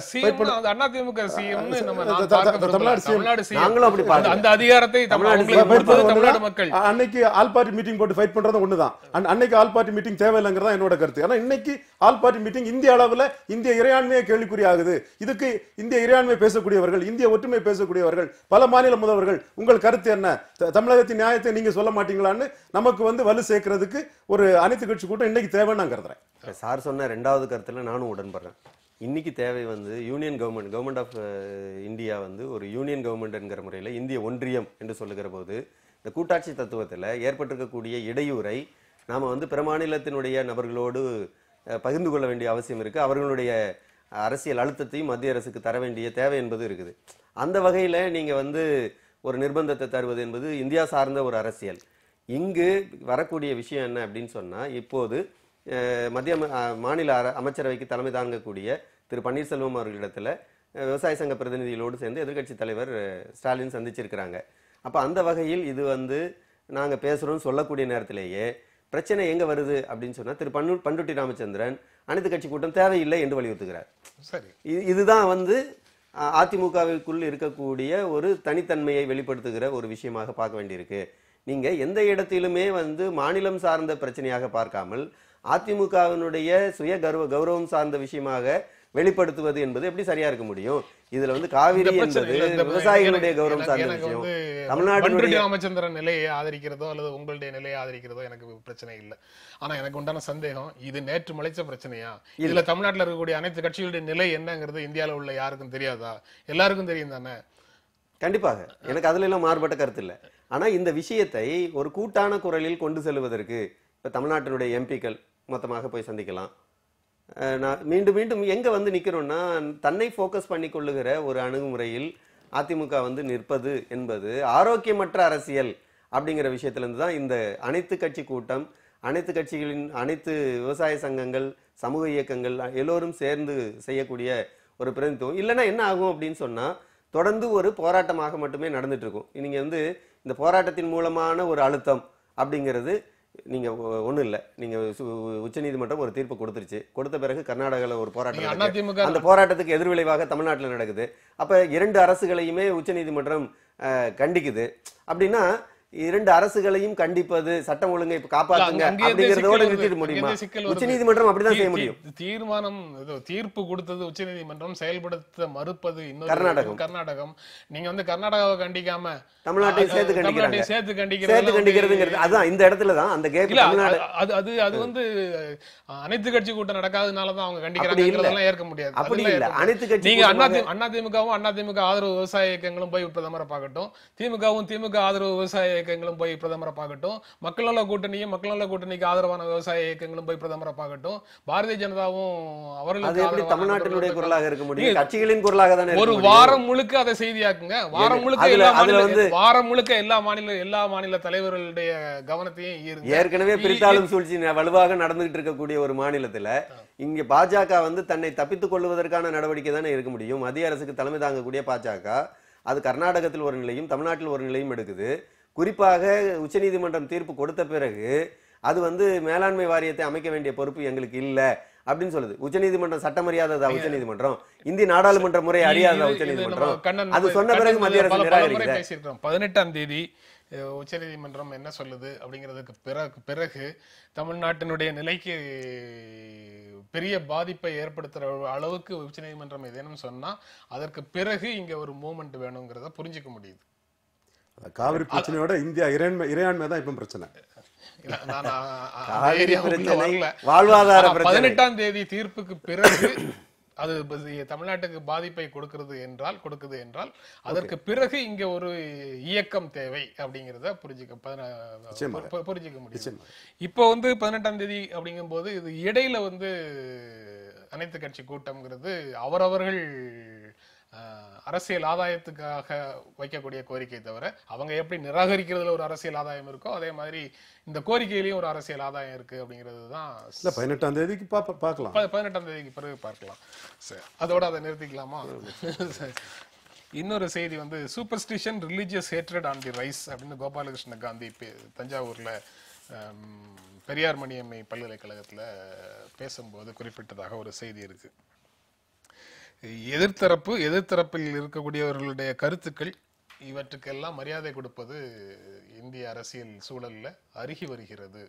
[SPEAKER 1] அந்த அதிகாரத்தை தமிழ்நாடு மக்கள்
[SPEAKER 3] அன்னைக்கு ஆல் பார்ட்டி மீட்டிங் போட்டு ஃபைட் பண்றது ஒண்ணுதான். அன்னைக்கு ஆல் பார்ட்டி மீட்டிங் தேவையில்லைங்கிறதா என்னோட கருத்து. ஆனா இன்னைக்கு ஆல் பார்ட்டி மீட்டிங் இந்திய அளவுல இந்திய இறையாண்மையை கேள்விக்குறி ஆகுது. இதுக்கு இந்திய இறையாண்மை பேசக்கூடியவர்கள், இந்திய ஒற்றுமை பேசக்கூடியவர்கள், பல மாநில முதல்வர்கள் உங்கள் கருத்து என்ன? தமிழகத்தின் நியாயத்தை நீங்க சொல்ல மாட்டீங்களான்னு நமக்கு வந்து வலு சேர்க்கிறதுக்கு ஒரு அனைத்து கட்சி கூட்டம் இன்னைக்கு தேவைன்னு நான் கருதுறேன்.
[SPEAKER 2] சார் சொன்ன ரெண்டாவது கருத்துல நானும் உடன்படுறேன். இன்னைக்கு தேவை வந்து யூனியன் கவர்மெண்ட் ஆஃப் இந்தியா வந்து ஒரு யூனியன் கவர்மெண்ட் என்கிற முறையில் இந்திய ஒன்றியம் என்று சொல்லுகிற போது இந்த கூட்டாட்சி தத்துவத்தில் ஏற்பட்டிருக்கக்கூடிய இடையூறை நாம வந்து பிற மாநிலத்தினுடைய நபர்களோடு பகிர்ந்து கொள்ள வேண்டிய அவசியம் இருக்கு. அவர்களுடைய அரசியல் அழுத்தத்தையும் மத்திய அரசுக்கு தர வேண்டிய தேவை என்பது இருக்குது. அந்த வகையில் நீங்க வந்து ஒரு நிர்பந்தத்தை தருவது என்பது இந்தியா சார்ந்த ஒரு அரசியல். இங்கு வரக்கூடிய விஷயம் என்ன அப்படின்னு சொன்னா, இப்போது மத்திய மாநில அமைச்சரவைக்கு தலைமை தாங்கக்கூடிய திரு பன்னீர்செல்வம் அவர்களிடத்துல விவசாய சங்க பிரதிநிதிகளோடு சேர்ந்து எதிர்கட்சி தலைவர் ஸ்டாலின் சந்திச்சிருக்கிறாங்க. அப்ப அந்த வகையில் இது வந்து நாங்க பேசுறோம் சொல்லக்கூடிய நேரத்திலேயே பிரச்சனை எங்க வருது அப்படின்னு சொன்னா, திரு பண்டுட்டி ராமச்சந்திரன் அனைத்து கட்சி கூட்டம் தேவையில்லை என்று வலியுறுத்துகிறார். சரி, இதுதான் வந்து அதிமுகவிற்குள் இருக்கக்கூடிய ஒரு தனித்தன்மையை வெளிப்படுத்துகிற ஒரு விஷயமாக பார்க்க வேண்டியிருக்கு. நீங்க எந்த இடத்திலுமே வந்து மாநிலம் சார்ந்த பிரச்சனையாக பார்க்காமல் அதிமுகவினுடைய சுய கௌரவம் சார்ந்த விஷயமாக வெளிப்படுத்துவது என்பது எப்படி சரியா இருக்க முடியும்? இதுல வந்து காவிரி என்பது விவசாயிகளுடைய கௌரவம் சார்ந்த விஷயம். தமிழ்நாடு
[SPEAKER 1] ராமச்சந்திரன் நிலையை ஆதரிக்கிறதோ அல்லது உங்களுடைய நிலையை ஆதரிக்கிறதோ எனக்கு பிரச்சனை இல்லை. ஆனா எனக்கு உண்டான சந்தேகம், இது நேற்று முளைச்ச பிரச்சனையா? இதுல தமிழ்நாட்டில் இருக்கக்கூடிய அனைத்து கட்சிகளுடைய நிலை என்னங்கிறது இந்தியாவில் உள்ள யாருக்கும் தெரியாதா? எல்லாருக்கும் தெரியும் தானே?
[SPEAKER 2] கண்டிப்பாக, எனக்கு அதுல எல்லாம் மாறுபட்ட கருத்து இல்லை. ஆனா இந்த விஷயத்தை ஒரு கூட்டான குரலில் கொண்டு செல்வதற்கு இப்ப தமிழ்நாட்டினுடைய எம்பிக்கள் மொத்தமாக போய் சந்திக்கலாம். நான் மீண்டும் மீண்டும் எங்க வந்து நிக்கிறோம்னா, தன்னை போக்கஸ் பண்ணி கொள்ளுகிற ஒரு அணுகுமுறையில் அதிமுக வந்து நிற்பது என்பது ஆரோக்கியமற்ற அரசியல் அப்படிங்கிற விஷயத்திலிருந்து தான் இந்த அனைத்து கட்சி கூட்டம், அனைத்து கட்சிகளின் அனைத்து விவசாய சங்கங்கள், சமூக இயக்கங்கள் எல்லோரும் சேர்ந்து செய்யக்கூடிய ஒரு பிரதிநிதித்துவம். இல்லைன்னா என்ன ஆகும் அப்படின்னு சொன்னா, தொடர்ந்து ஒரு போராட்டமாக மட்டுமே நடந்துட்டு இருக்கும். நீங்க வந்து இந்த போராட்டத்தின் மூலமான ஒரு அழுத்தம் அப்படிங்கிறது நீங்க ஒண்ணும் இல்ல. நீங்க உச்சநீதிமன்றம் ஒரு தீர்ப்பு கொடுத்துருச்சு. கொடுத்த பிறகு கர்நாடகாவில் ஒரு போராட்டம், அந்த போராட்டத்துக்கு எதிர்விளைவாக தமிழ்நாட்டில் நடக்குது. அப்ப இரண்டு அரசுகளையுமே உச்சநீதிமன்றம் கண்டிக்குது. அப்படின்னா இரண்டு அரசுகளையும் கண்டிப்பது, சட்டம் ஒழுங்கை காப்பாற்றுங்க அப்படிங்கறதோட நிறுத்திட முடியுமா? உச்சநீதிமன்றம் அப்படிதான் செய்ய முடியும்.
[SPEAKER 1] தீர்மானம் தீர்ப்பு கொடுத்தது உச்சநீதிமன்றம், செயல்படுத்த மறுப்பது கர்நாடகம். நீங்க வந்து கர்நாடகாவை கண்டிக்காம
[SPEAKER 2] தமிழ்நாட்டை சேர்த்து கண்டிக்கிறதுங்கிறது அதான் இந்த இடத்துல தான் அந்த கேப்.
[SPEAKER 1] அது வந்து அனைத்து கட்சி கூட்டம் நடக்காதனாலதான் அவங்க கண்டிக்கிறாங்க, ஏற்க முடியாது.
[SPEAKER 2] அப்படி இல்ல, அனைத்து கட்சி
[SPEAKER 1] நீங்க அதிமுக ஆதரவு விவசாய இயக்கங்களும் போய் பிரதமரை பார்க்கட்டும், திமுக ஆதரவு விவசாய இயக்கங்களும் போய் பிரதமரை பார்க்கட்டும், மக்கள் நல கூட்டணிக்கு ஆதரவான விவசாய இயக்கங்களும் போய் பிரதமரை பார்க்கட்டும், பாரதிய ஜனதாவும் அவர்களுக்கு
[SPEAKER 2] தமிழ்நாட்டினுடைய குரலாக இருக்க முடியும், கட்சிகளின் குரலாக தானே.
[SPEAKER 1] ஒரு வாரம் முழுக்க அதை செய்தியாக்குங்க. வாரம் முழுக்க எல்லா மாநில தலைவர்களுடைய கவனத்தையும் ஈர்ங்க.
[SPEAKER 2] ஏற்கனவே பிரித்தாளும் சூழ்ச்சி வலுவாக நடந்துகிட்டு இருக்கக்கூடிய ஒரு மாநிலத்துல இங்க பாஜக வந்து தன்னை தப்பித்துக் கொள்வதற்கான நடவடிக்கை தானே இருக்க முடியும். மத்திய அரசுக்கு தலைமை தாங்கக்கூடிய பாஜக அது கர்நாடகத்தில் ஒரு நிலையும் தமிழ்நாட்டில் ஒரு நிலையும் எடுக்குது. குறிப்பாக உச்சநீதிமன்றம் தீர்ப்பு கொடுத்த பிறகு அது வந்து மேலாண்மை வாரியத்தை அமைக்க வேண்டிய பொறுப்பு எங்களுக்கு இல்ல அப்படின்னு சொல்லுது. உச்சநீதிமன்றம் சட்டம் அறியாததா? உச்சநீதிமன்றம் இந்திய நாடாளுமன்ற முறை அறியாதா? உச்சநீதிமன்றம் அது சொன்ன பிறகு மத்திய அரசு நிராகரிக்குது.
[SPEAKER 1] 18ஆம் தேதி உச்சநீதிமன்றம் என்ன சொல்லுது அப்படிங்கிறதுக்கு பிறகு தமிழ்நாட்டினுடைய நிலைக்கு பெரிய பாதிப்பை ஏற்படுத்துற அளவுக்கு உச்சநீதிமன்றம் ஏதேனும் சொன்னா அதற்கு பிறகு இங்க ஒரு மூவ்மெண்ட் வேணுங்கிறத புரிஞ்சுக்க முடியுது.
[SPEAKER 3] காவிரி பிரச்சனையோட இந்தியா இறையாண்மை தான் இப்ப பிரச்சனை.
[SPEAKER 1] 18ஆம் தேதி தீர்ப்புக்கு பிறகு அது தமிழ்நாட்டுக்கு பாதிப்பை கொடுக்குது என்றால் அதற்கு பிறகு இங்க ஒரு இயக்கம் தேவை அப்படிங்கிறத புரிஞ்சுக்க முடியும். இப்போ வந்து 18ஆம் தேதி அப்படிங்கும் போது இது இடையில வந்து அனைத்து கட்சி கூட்டம்ங்கிறது அவரவர்கள் அரசியல் ஆதாயத்துக்காக வைக்கக்கூடிய கோரிக்கை தவிர அவங்க எப்படி நிராகரிக்கிறதுல ஒரு அரசியல் ஆதாயம் இருக்கோ அதே மாதிரி இந்த கோரிக்கையிலயும் ஒரு அரசியல் ஆதாயம் இருக்கு அப்படிங்கிறது தான்.
[SPEAKER 3] 18ஆம் தேதிக்கு பார்க்கலாம்.
[SPEAKER 1] 18ஆம் தேதிக்கு பிறகு பார்க்கலாம். அதோட அதை நிறுத்திக்கலாமா? இன்னொரு செய்தி வந்து superstition religious hatred on the rice அப்படின்னு கோபாலகிருஷ்ண காந்தி தஞ்சாவூர்ல பெரியார் மணியம்மை பல்கலைக்கழகத்துல பேசும்போது குறிப்பிட்டதாக ஒரு செய்தி இருக்கு. எதிர்த்தரப்பில் இருக்கக்கூடியவர்களுடைய கருத்துக்கள் இவற்றுக்கெல்லாம் மரியாதை கொடுப்பது இந்திய அரசியல் சூழல்ல அருகி வருகிறது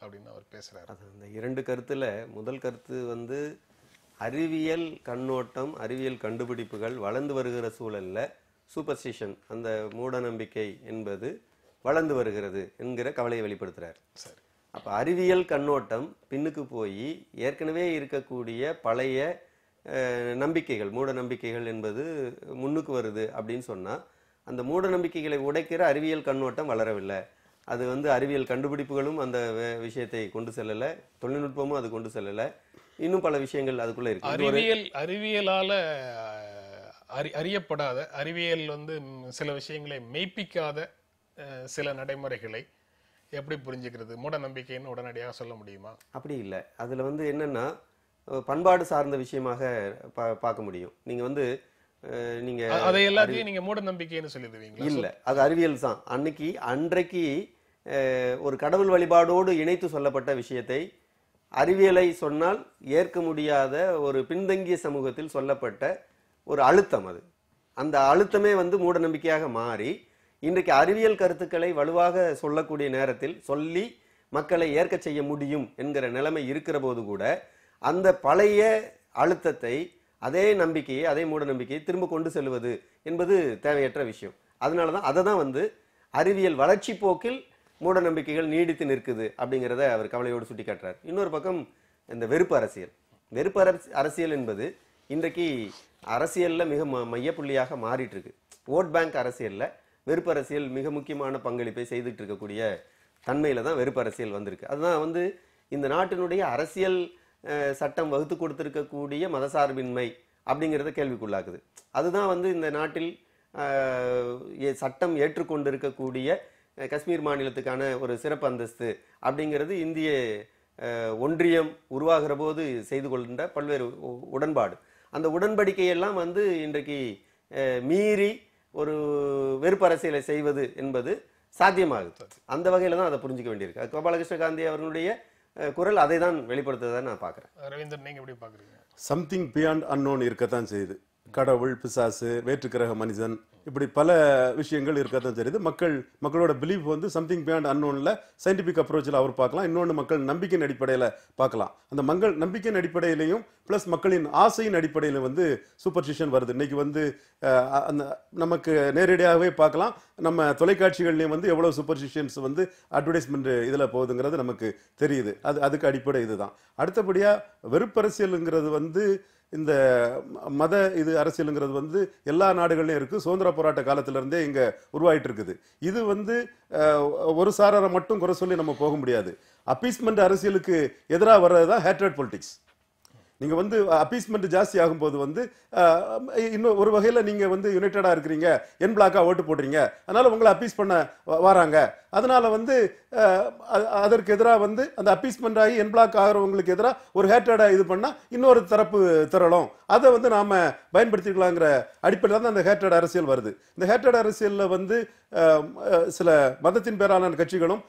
[SPEAKER 1] அப்படின்னு அவர் பேசுறாரு.
[SPEAKER 2] அந்த இரண்டு கருத்துல முதல் கருத்து வந்து அறிவியல் கண்ணோட்டம், அறிவியல் கண்டுபிடிப்புகள் வளர்ந்து வருகிற சூழல்ல சூப்பர்ஸ்டிஷன், அந்த மூட நம்பிக்கை என்பது வளர்ந்து வருகிறது என்கிற கவலையை வெளிப்படுத்துறாரு.
[SPEAKER 1] சரி,
[SPEAKER 2] அப்ப அறிவியல் கண்ணோட்டம் பின்னுக்கு போய் ஏற்கனவே இருக்கக்கூடிய பழைய நம்பிக்கைகள், மூட நம்பிக்கைகள் என்பது முன்னுக்கு வருது அப்படின்னு சொன்னா அந்த மூட நம்பிக்கைகளை உடைக்கிற அறிவியல் கண்ணோட்டம் வளரவில்லை. அது வந்து அறிவியல் கண்டுபிடிப்புகளும் அந்த விஷயத்தை கொண்டு செல்லல, தொழில்நுட்பமும் அது கொண்டு செல்லல, இன்னும் பல விஷயங்கள் அதுக்குள்ள இருக்கு.
[SPEAKER 1] அறிவியலால அறியப்படாத, அறிவியல் வந்து சில விஷயங்களை மெய்ப்பிக்காத சில நடைமுறைகளை எப்படி புரிஞ்சுக்கிறது? மூட நம்பிக்கைன்னு உடனடியாக சொல்ல முடியுமா?
[SPEAKER 2] அப்படி இல்லை. அதுல வந்து என்னன்னா பண்பாடு சார்ந்த விஷயமாக பார்க்க முடியும். நீங்க வந்து நீங்க
[SPEAKER 1] அதை எல்லாத்தையும் நீங்க மூட நம்பிக்கைன்னு சொல்லிடுவீங்களா?
[SPEAKER 2] இல்ல, அது அறிவியல் தான். அன்றைக்கு ஒரு கடவுள் வழிபாடோடு இணைத்து சொல்லப்பட்ட விஷயத்தை அறிவியலை சொன்னால் ஏற்க முடியாத ஒரு பின்தங்கிய சமூகத்தில் சொல்லப்பட்ட ஒரு அழுத்தம், அது அந்த அழுத்தமே வந்து மூட நம்பிக்கையாக மாறி இன்றைக்கு அறிவியல் கருத்துக்களை வலுவாக சொல்லக்கூடிய நேரத்தில் சொல்லி மக்களை ஏற்க செய்ய முடியும் என்கிற நிலைமை இருக்கிற போது கூட அந்த பழைய அழுத்தத்தை, அதே நம்பிக்கையை, அதே மூட நம்பிக்கையை திரும்ப கொண்டு செல்வது என்பது தேவையற்ற விஷயம். அதனாலதான் அதை தான் அறிவியல் வளர்ச்சி போக்கில் மூட நம்பிக்கைகள் நீடித்து நிற்குது அப்படிங்கிறத அவர் கவலையோடு சுட்டி காட்டுறார். இன்னொரு பக்கம் இந்த வெறுப்பு அரசியல் என்பது இன்றைக்கு அரசியல்ல மிக மையப்புள்ளியாக மாறிட்டு இருக்கு. ஓட் பேங்க் அரசியல்ல வெறுப்பு அரசியல் மிக முக்கியமான பங்களிப்பை செய்துட்டு இருக்கக்கூடிய தன்மையில தான் வெறுப்பு அரசியல் வந்திருக்கு. அதுதான் இந்த நாட்டினுடைய அரசியல் சட்டம் வகுத்து கொடுத்திருக்கக்கூடிய மதசார்பின்மை அப்படிங்கிறத கேள்விக்குள்ளாக்குது. அதுதான் இந்த நாட்டில் சட்டம் ஏற்றுக்கொண்டிருக்கக்கூடிய காஷ்மீர் மாநிலத்துக்கான ஒரு சிறப்பு அந்தஸ்து அப்படிங்கிறது இந்திய ஒன்றியம் உருவாகிற போது செய்து கொள்கின்ற பல்வேறு உடன்பாடு. அந்த உடன்படிக்கையெல்லாம் இன்றைக்கு மீறி ஒரு வெறுப்பு அரசியலை செய்வது என்பது சாத்தியமாகுது. அந்த வகையில தான் அதை புரிஞ்சுக்க வேண்டியிருக்கு. கோபாலகிருஷ்ண காந்தி அவர்களுடைய குரல் அதை தான் வெளிப்படுத்துவதை நான் பார்க்குறேன்.
[SPEAKER 1] ரவீந்திரன், நீங்க எப்படி பார்க்குறீங்க?
[SPEAKER 3] சம்திங் பியாண்ட் அன்னோன் இருக்கத்தான் செய்யுது. கடவுள், பிசாசு, வேற்றுக்கிரக மனிதன், இப்படி பல விஷயங்கள் இருக்கத்தான் தெரியுது. மக்களோட பிலீஃப் சம்திங் பியாண்ட் அன்னோன்ல சயின்டிபிக் அப்ரோச்சில் அவர் பார்க்கலாம். இன்னொன்று மக்கள் நம்பிக்கையின் அடிப்படையில் பார்க்கலாம். அந்த நம்பிக்கையின் அடிப்படையிலையும் பிளஸ் மக்களின் ஆசையின் அடிப்படையிலும் சூப்பர்ஸ்டிஷன் வருது. இன்னைக்கு அந்த நமக்கு நேரடியாகவே பார்க்கலாம். நம்ம தொலைக்காட்சிகள்லையும் எவ்வளவு சூப்பர்ஸ்டிஷன்ஸ் அட்வர்டைஸ்மெண்ட் இதில் போகுதுங்கிறது நமக்கு தெரியுது. அதுக்கு அடிப்படை இதுதான். அடுத்தபடியா வெறுப்பரசியலுங்கிறது இந்த மத அரசியலுங்கிறது எல்லா நாடுகள்லயும் இருக்கு. சுதந்திர போராட்ட காலத்துல இருந்தே இங்க உருவாயிட்டு இருக்குது. இது ஒரு சாராரை மட்டும் குறை சொல்லி நம்ம போக முடியாது. அப்பீஸ்மெண்ட் அரசியலுக்கு எதிராக வர்றதுதான் ஹேட்ரட் பொலிட்டிக்ஸ். நீங்க அப்பீஸ்மெண்ட் ஜாஸ்தி ஆகும்போது இன்னும் ஒரு வகையில நீங்க யுனைடடா இருக்கிறீங்க, என் பிளாக்கா ஓட்டு போடுறீங்க, அதனால உங்களை அப்பீஸ் பண்ண வராங்க. அதனால அதற்கு எதிராக அந்த அப்பீஸ்மெண்ட் ஆகி என் பிளாக் ஆகிறவங்களுக்கு எதிராக ஒரு ஹேட்டடா இது பண்ணா இன்னொரு தரப்பு திரளும், அதை நாம பயன்படுத்திக்கலாங்கிற அடிப்படையில் தான் அந்த ஹேட்டட் அரசியல் வருது. இந்த ஹேட்டட் அரசியல்ல சில மதத்தின் பேரான கட்சிகளும்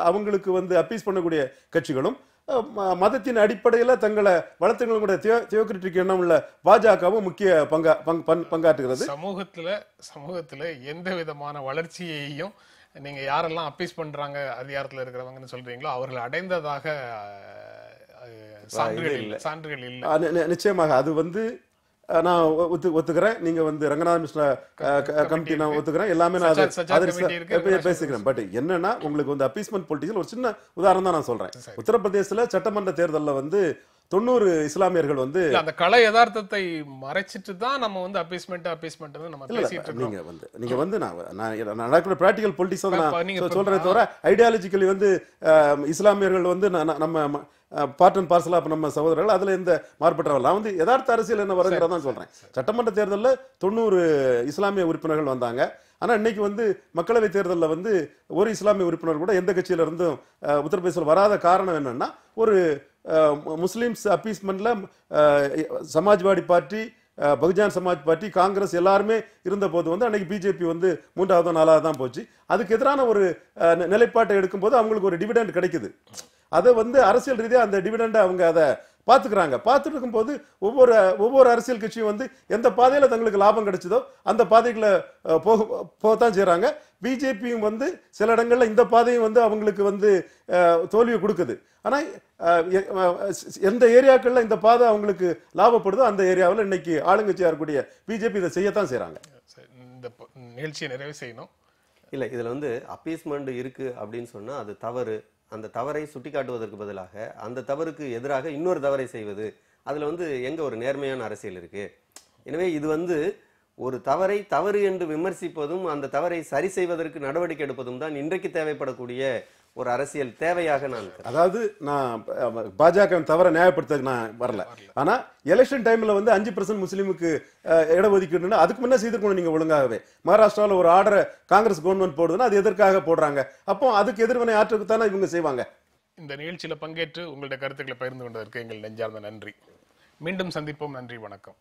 [SPEAKER 3] அவங்களுக்கு அப்பீஸ் பண்ணக்கூடிய கட்சிகளும் மதத்தின் அடிப்படையில் தங்களை வளர்த்துகளும் கூட தியோக்ரிட்டிக் எண்ணம் உள்ள பாஜகவும் முக்கிய பங்காற்றுகிறது.
[SPEAKER 1] சமூகத்துல எந்த விதமான வளர்ச்சியையும் நீங்க யாரெல்லாம் அப்பீஸ் பண்றாங்க அதிகாரத்தில் இருக்கிறவங்கன்னு சொல்றீங்களோ அவர்கள் அடைந்ததாக சான்றுகள் இல்லை.
[SPEAKER 3] நிச்சயமாக அது நான் ஒத்துக்கிறேன். நீங்க ரங்கநாத மிஸ்ரா கமிட்டி நான் ஒத்துக்கிறேன். எல்லாமே நான் பேசிக்கிறேன். பட் என்னன்னா உங்களுக்கு அப்பீஸ்மெண்ட் பொலிட்டிக்ஸ்ல ஒரு சின்ன உதாரணம் தான் நான் சொல்றேன். உத்தரப்பிரதேசல சட்டமன்ற தேர்தலில் 90 இஸ்லாமியர்கள்
[SPEAKER 1] அந்த கலை யதார்த்தத்தை மறைச்சிட்டு தான் நம்ம அப்பீஸ்மெண்ட் நம்ம பேசிட்டு இருக்கோம்.
[SPEAKER 3] நீங்க நான் நடக்கிற பிராக்டிகல் பொலிட்டிக்ஸ் நான் சொல்றதை தவிர ஐடியாலஜிக்கலி இஸ்லாமியர்கள் நம்ம பார்ட் அண்ட் பார்சலா நம்ம சகோதரர்கள் அதுல எந்த மாறுபட்டவர்கள் யதார்த்த அரசியல் என்ன வருங்கிறதான் சொல்றேன். சட்டமன்ற தேர்தலில் 90 இஸ்லாமிய உறுப்பினர்கள் வந்தாங்க. ஆனா இன்னைக்கு மக்களவை தேர்தலில் ஒரு இஸ்லாமிய உறுப்பினர் கூட எந்த கட்சியில இருந்தும் உத்தரப்பிரதேசத்தில் வராத காரணம் என்னன்னா ஒரு முஸ்லிம்ஸ் அப்பீஸ்மெண்ட்ல சமாஜ்வாடி பார்ட்டி, பகுஜன் சமாஜ் பார்ட்டி, காங்கிரஸ் எல்லாருமே இருந்த போது அன்னைக்கு பிஜேபி 3வது 4வது தான் போச்சு. அதுக்கு எதிரான ஒரு நிலைப்பாட்டை எடுக்கும் போது அவங்களுக்கு ஒரு டிவிடெண்ட் கிடைக்குது. அதை அரசியல் ரீதியா அந்த டிவிடெண்டை அவங்க அதை பார்த்துக்கிறாங்க. பார்த்துட்டு இருக்கும்போது ஒவ்வொரு அரசியல் கட்சியும் எந்த பாதையில தங்களுக்கு லாபம் கிடைச்சதோ அந்த பாதைகளை போகத்தான் செய்யறாங்க. பிஜேபியும் சில இடங்கள்ல இந்த பாதையும் அவங்களுக்கு தோல்வியை கொடுக்குது. ஆனா எந்த ஏரியாக்கள்ல இந்த பாதை அவங்களுக்கு லாபப்படுதோ அந்த ஏரியாவில் இன்னைக்கு ஆளுங்கட்சியா இருக்கக்கூடிய பிஜேபி இதை செய்யத்தான் செய்யறாங்க.
[SPEAKER 1] இந்த நிகழ்ச்சியை நிறைவு செய்யணும்.
[SPEAKER 2] இல்ல இதுல அப்பீஸ்மெண்ட் இருக்கு அப்படின்னு சொன்னா அது தவறு. அந்த தவறை சுட்டிக்காட்டுவதற்கு பதிலாக அந்த தவறுக்கு எதிராக இன்னொரு தவறை செய்வது, அதுல எங்க ஒரு நேர்மையான அரசியல் இருக்கு? எனவே இது ஒரு தவறை தவறு என்று விமர்சிப்பதும் அந்த தவறை சரி செய்வதற்கு நடவடிக்கை எடுப்பதும் தான் இன்றைக்கு தேவைப்படக்கூடிய ஒரு அரசியல் தேவையாக நான்.
[SPEAKER 3] அதாவது நான் பாஜக தவறை நியாயப்படுத்த நான் வரல. ஆனா எலெக்ஷன் டைம்ல 5% முஸ்லீமுக்கு இடஒதுக்கீடு அதுக்கு முன்ன செய்திருக்கணும் நீங்க ஒழுங்காகவே. மகாராஷ்டிராவில் ஒரு ஆர்டரை காங்கிரஸ் கவர்மெண்ட் போடுதுன்னா அது எதற்காக போடுறாங்க? அப்போ அதுக்கு எதிர்வினை ஆற்றுக்குத்தானே இவங்க செய்வாங்க.
[SPEAKER 1] இந்த நிகழ்ச்சியில பங்கேற்று உங்களுடைய கருத்துக்களை பகிர்ந்து கொண்டதற்கு எங்கள் நெஞ்சார்ந்த நன்றி. மீண்டும் சந்திப்போம். நன்றி, வணக்கம்.